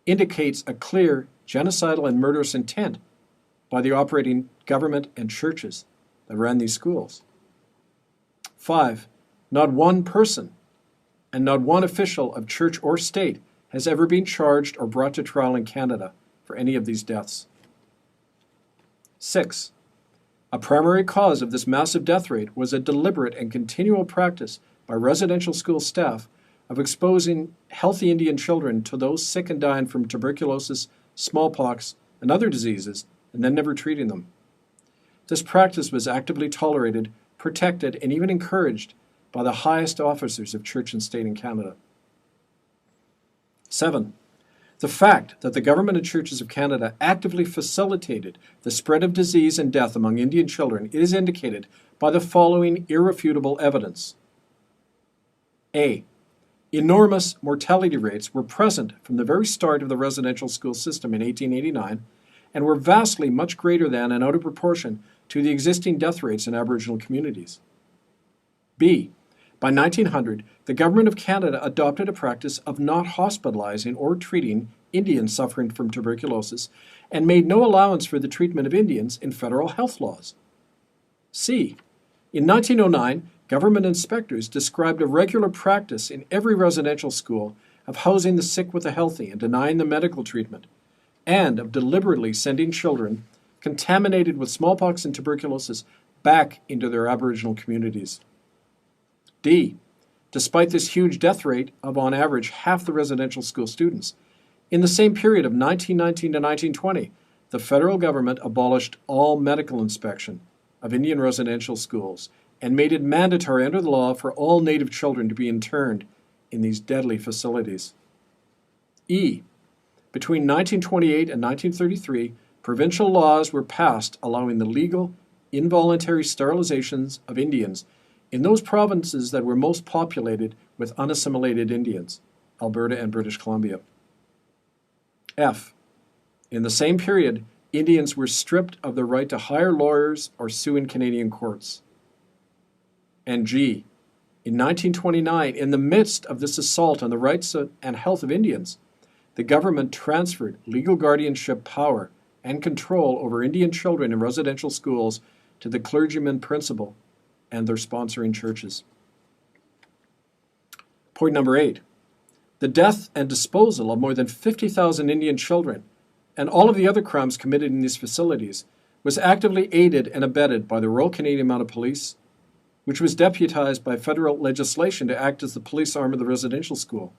indicates a clear genocidal and murderous intent by the operating government and churches that ran these schools. 5. Not one person and not one official of church or state has ever been charged or brought to trial in Canada for any of these deaths. 6. A primary cause of this massive death rate was a deliberate and continual practice by residential school staff of exposing healthy Indian children to those sick and dying from tuberculosis, smallpox, and other diseases, and then never treating them. This practice was actively tolerated, protected, and even encouraged by the highest officers of church and state in Canada. 7. The fact that the government and churches of Canada actively facilitated the spread of disease and death among Indian children is indicated by the following irrefutable evidence. A. Enormous mortality rates were present from the very start of the residential school system in 1889 and were vastly much greater than and out of proportion to the existing death rates in Aboriginal communities. B. By 1900, the Government of Canada adopted a practice of not hospitalizing or treating Indians suffering from tuberculosis and made no allowance for the treatment of Indians in federal health laws. C. In 1909, government inspectors described a regular practice in every residential school of housing the sick with the healthy and denying them medical treatment, and of deliberately sending children contaminated with smallpox and tuberculosis back into their Aboriginal communities. D. Despite this huge death rate of on average half the residential school students, in the same period of 1919 to 1920, the federal government abolished all medical inspection of Indian residential schools and made it mandatory under the law for all Native children to be interned in these deadly facilities. E. Between 1928 and 1933, provincial laws were passed allowing the legal, involuntary sterilizations of Indians in those provinces that were most populated with unassimilated Indians, Alberta and British Columbia. F. In the same period, Indians were stripped of the right to hire lawyers or sue in Canadian courts. And G. In 1929, in the midst of this assault on the rights and health of Indians, the government transferred legal guardianship power and control over Indian children in residential schools to the clergyman principal and their sponsoring churches. Point number 8. The death and disposal of more than 50,000 Indian children and all of the other crimes committed in these facilities was actively aided and abetted by the Royal Canadian Mounted Police, which was deputized by federal legislation to act as the police arm of the residential school,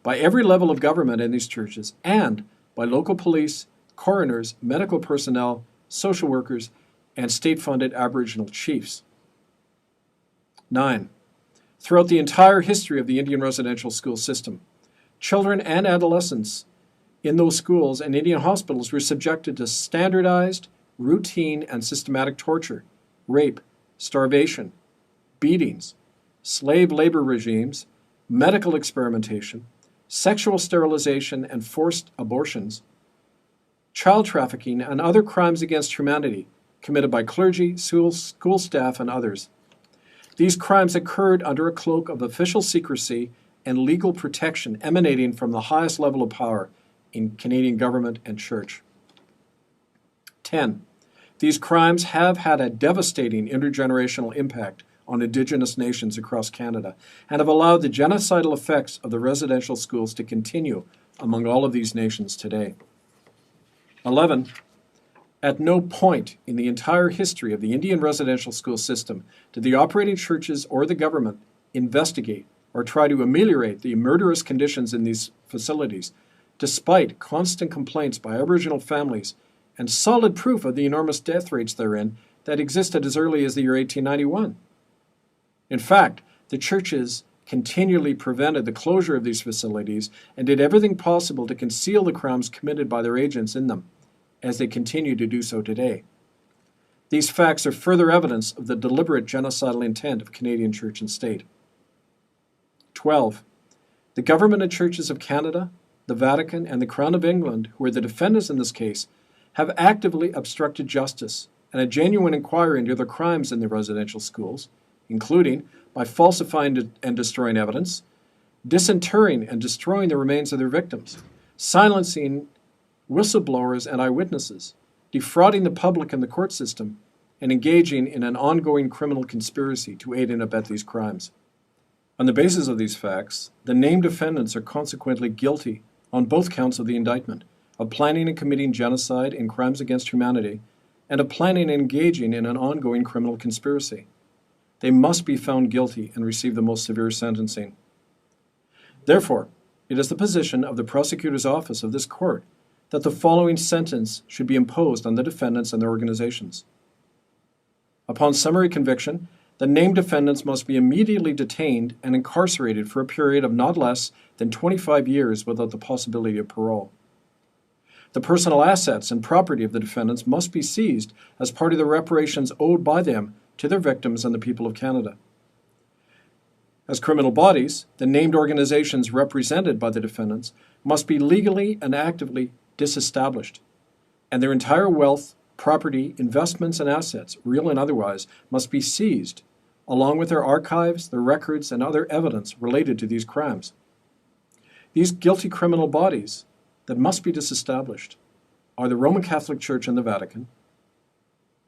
by every level of government in these churches, and by local police, coroners, medical personnel, social workers, and state-funded Aboriginal chiefs. 9. Throughout the entire history of the Indian residential school system, children and adolescents in those schools and Indian hospitals were subjected to standardized, routine, and systematic torture, rape, starvation, beatings, slave labor regimes, medical experimentation, sexual sterilization and forced abortions, child trafficking, and other crimes against humanity committed by clergy, school staff, and others. These crimes occurred under a cloak of official secrecy and legal protection emanating from the highest level of power in Canadian government and church. 10. These crimes have had a devastating intergenerational impact on Indigenous nations across Canada and have allowed the genocidal effects of the residential schools to continue among all of these nations today. 11. At no point in the entire history of the Indian residential school system did the operating churches or the government investigate or try to ameliorate the murderous conditions in these facilities, despite constant complaints by Aboriginal families and solid proof of the enormous death rates therein that existed as early as the year 1891. In fact, the churches continually prevented the closure of these facilities and did everything possible to conceal the crimes committed by their agents in them, as they continue to do so today. These facts are further evidence of the deliberate genocidal intent of Canadian church and state. 12. The government and churches of Canada, the Vatican, and the Crown of England, who are the defendants in this case, have actively obstructed justice and a genuine inquiry into the crimes in the residential schools, including by falsifying and destroying evidence, disinterring and destroying the remains of their victims, silencing whistleblowers and eyewitnesses, defrauding the public and the court system, and engaging in an ongoing criminal conspiracy to aid and abet these crimes. On the basis of these facts, the named defendants are consequently guilty on both counts of the indictment of planning and committing genocide and crimes against humanity, and of planning and engaging in an ongoing criminal conspiracy. They must be found guilty and receive the most severe sentencing. Therefore, it is the position of the prosecutor's office of this court that the following sentence should be imposed on the defendants and their organizations. Upon summary conviction, the named defendants must be immediately detained and incarcerated for a period of not less than 25 years without the possibility of parole. The personal assets and property of the defendants must be seized as part of the reparations owed by them to their victims and the people of Canada. As criminal bodies, the named organizations represented by the defendants must be legally and actively disestablished, and their entire wealth, property, investments, and assets, real and otherwise, must be seized, along with their archives, their records, and other evidence related to these crimes. These guilty criminal bodies that must be disestablished are the Roman Catholic Church and the Vatican,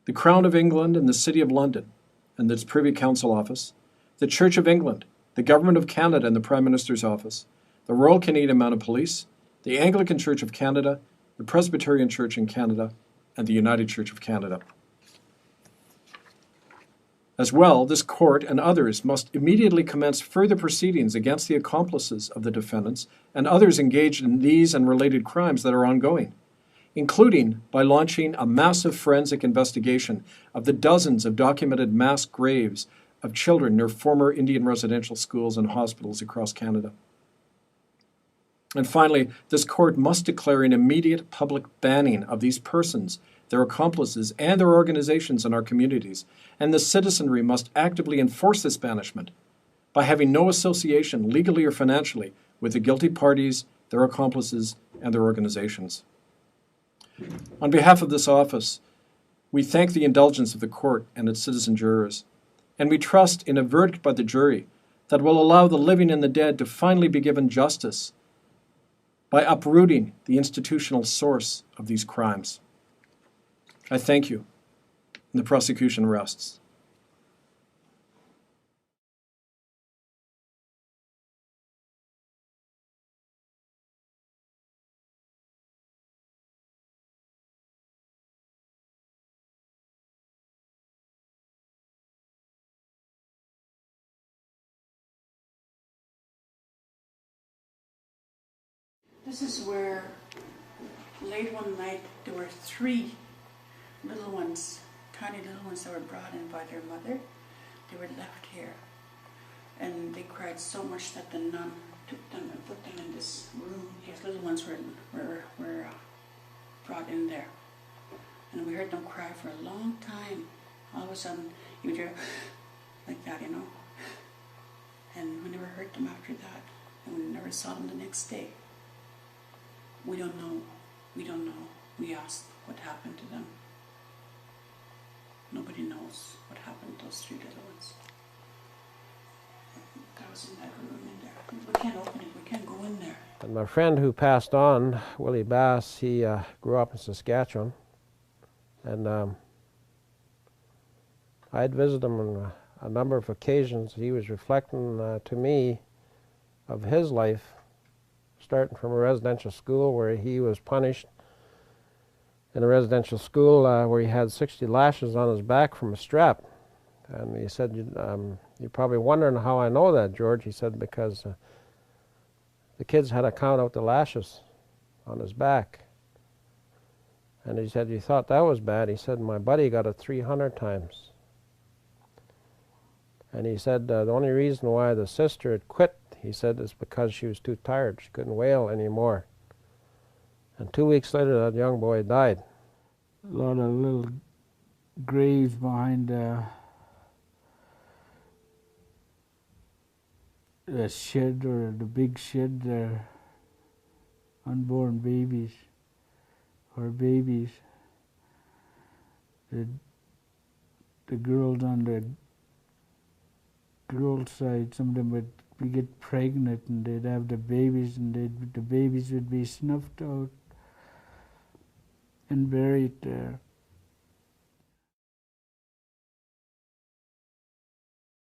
the Crown of England and the City of London and its Privy Council Office, the Church of England, the Government of Canada and the Prime Minister's Office, the Royal Canadian Mounted Police, the Anglican Church of Canada, the Presbyterian Church in Canada, and the United Church of Canada. As well, this court and others must immediately commence further proceedings against the accomplices of the defendants and others engaged in these and related crimes that are ongoing, including by launching a massive forensic investigation of the dozens of documented mass graves of children near former Indian residential schools and hospitals across Canada. And finally, this court must declare an immediate public banning of these persons, their accomplices, and their organizations in our communities, and the citizenry must actively enforce this banishment by having no association, legally or financially, with the guilty parties, their accomplices, and their organizations. On behalf of this office, we thank the indulgence of the court and its citizen jurors, and we trust in a verdict by the jury that will allow the living and the dead to finally be given justice by uprooting the institutional source of these crimes. I thank you, and the prosecution rests. This is where, late one night, there were 3 little ones, tiny little ones that were brought in by their mother. They were left here. And they cried so much that the nun took them and put them in this room. These little ones were brought in there. And we heard them cry for a long time. All of a sudden, you would hear like that, you know. And we never heard them after that. And we never saw them the next day. We don't know. We don't know. We asked what happened to them. Nobody knows what happened to those 3 little ones. That was in that room in there. We can't open it. We can't go in there. And my friend who passed on, Willie Bass, he grew up in Saskatchewan. And I had visited him on a number of occasions. He was reflecting to me of his life, starting from a residential school where he was punished in a residential school where he had 60 lashes on his back from a strap. And he said, you're probably wondering how I know that, George. He said, because the kids had to count out the lashes on his back. And he said, you thought that was bad. He said, my buddy got it 300 times. And he said, the only reason why the sister had quit, he said, is because she was too tired. She couldn't wail anymore. And 2 weeks later, that young boy died. A lot of little graves behind the shed or the big shed there, unborn babies or babies. The girls on the girl side, some of them would get pregnant and they'd have the babies, and the babies would be snuffed out and buried there.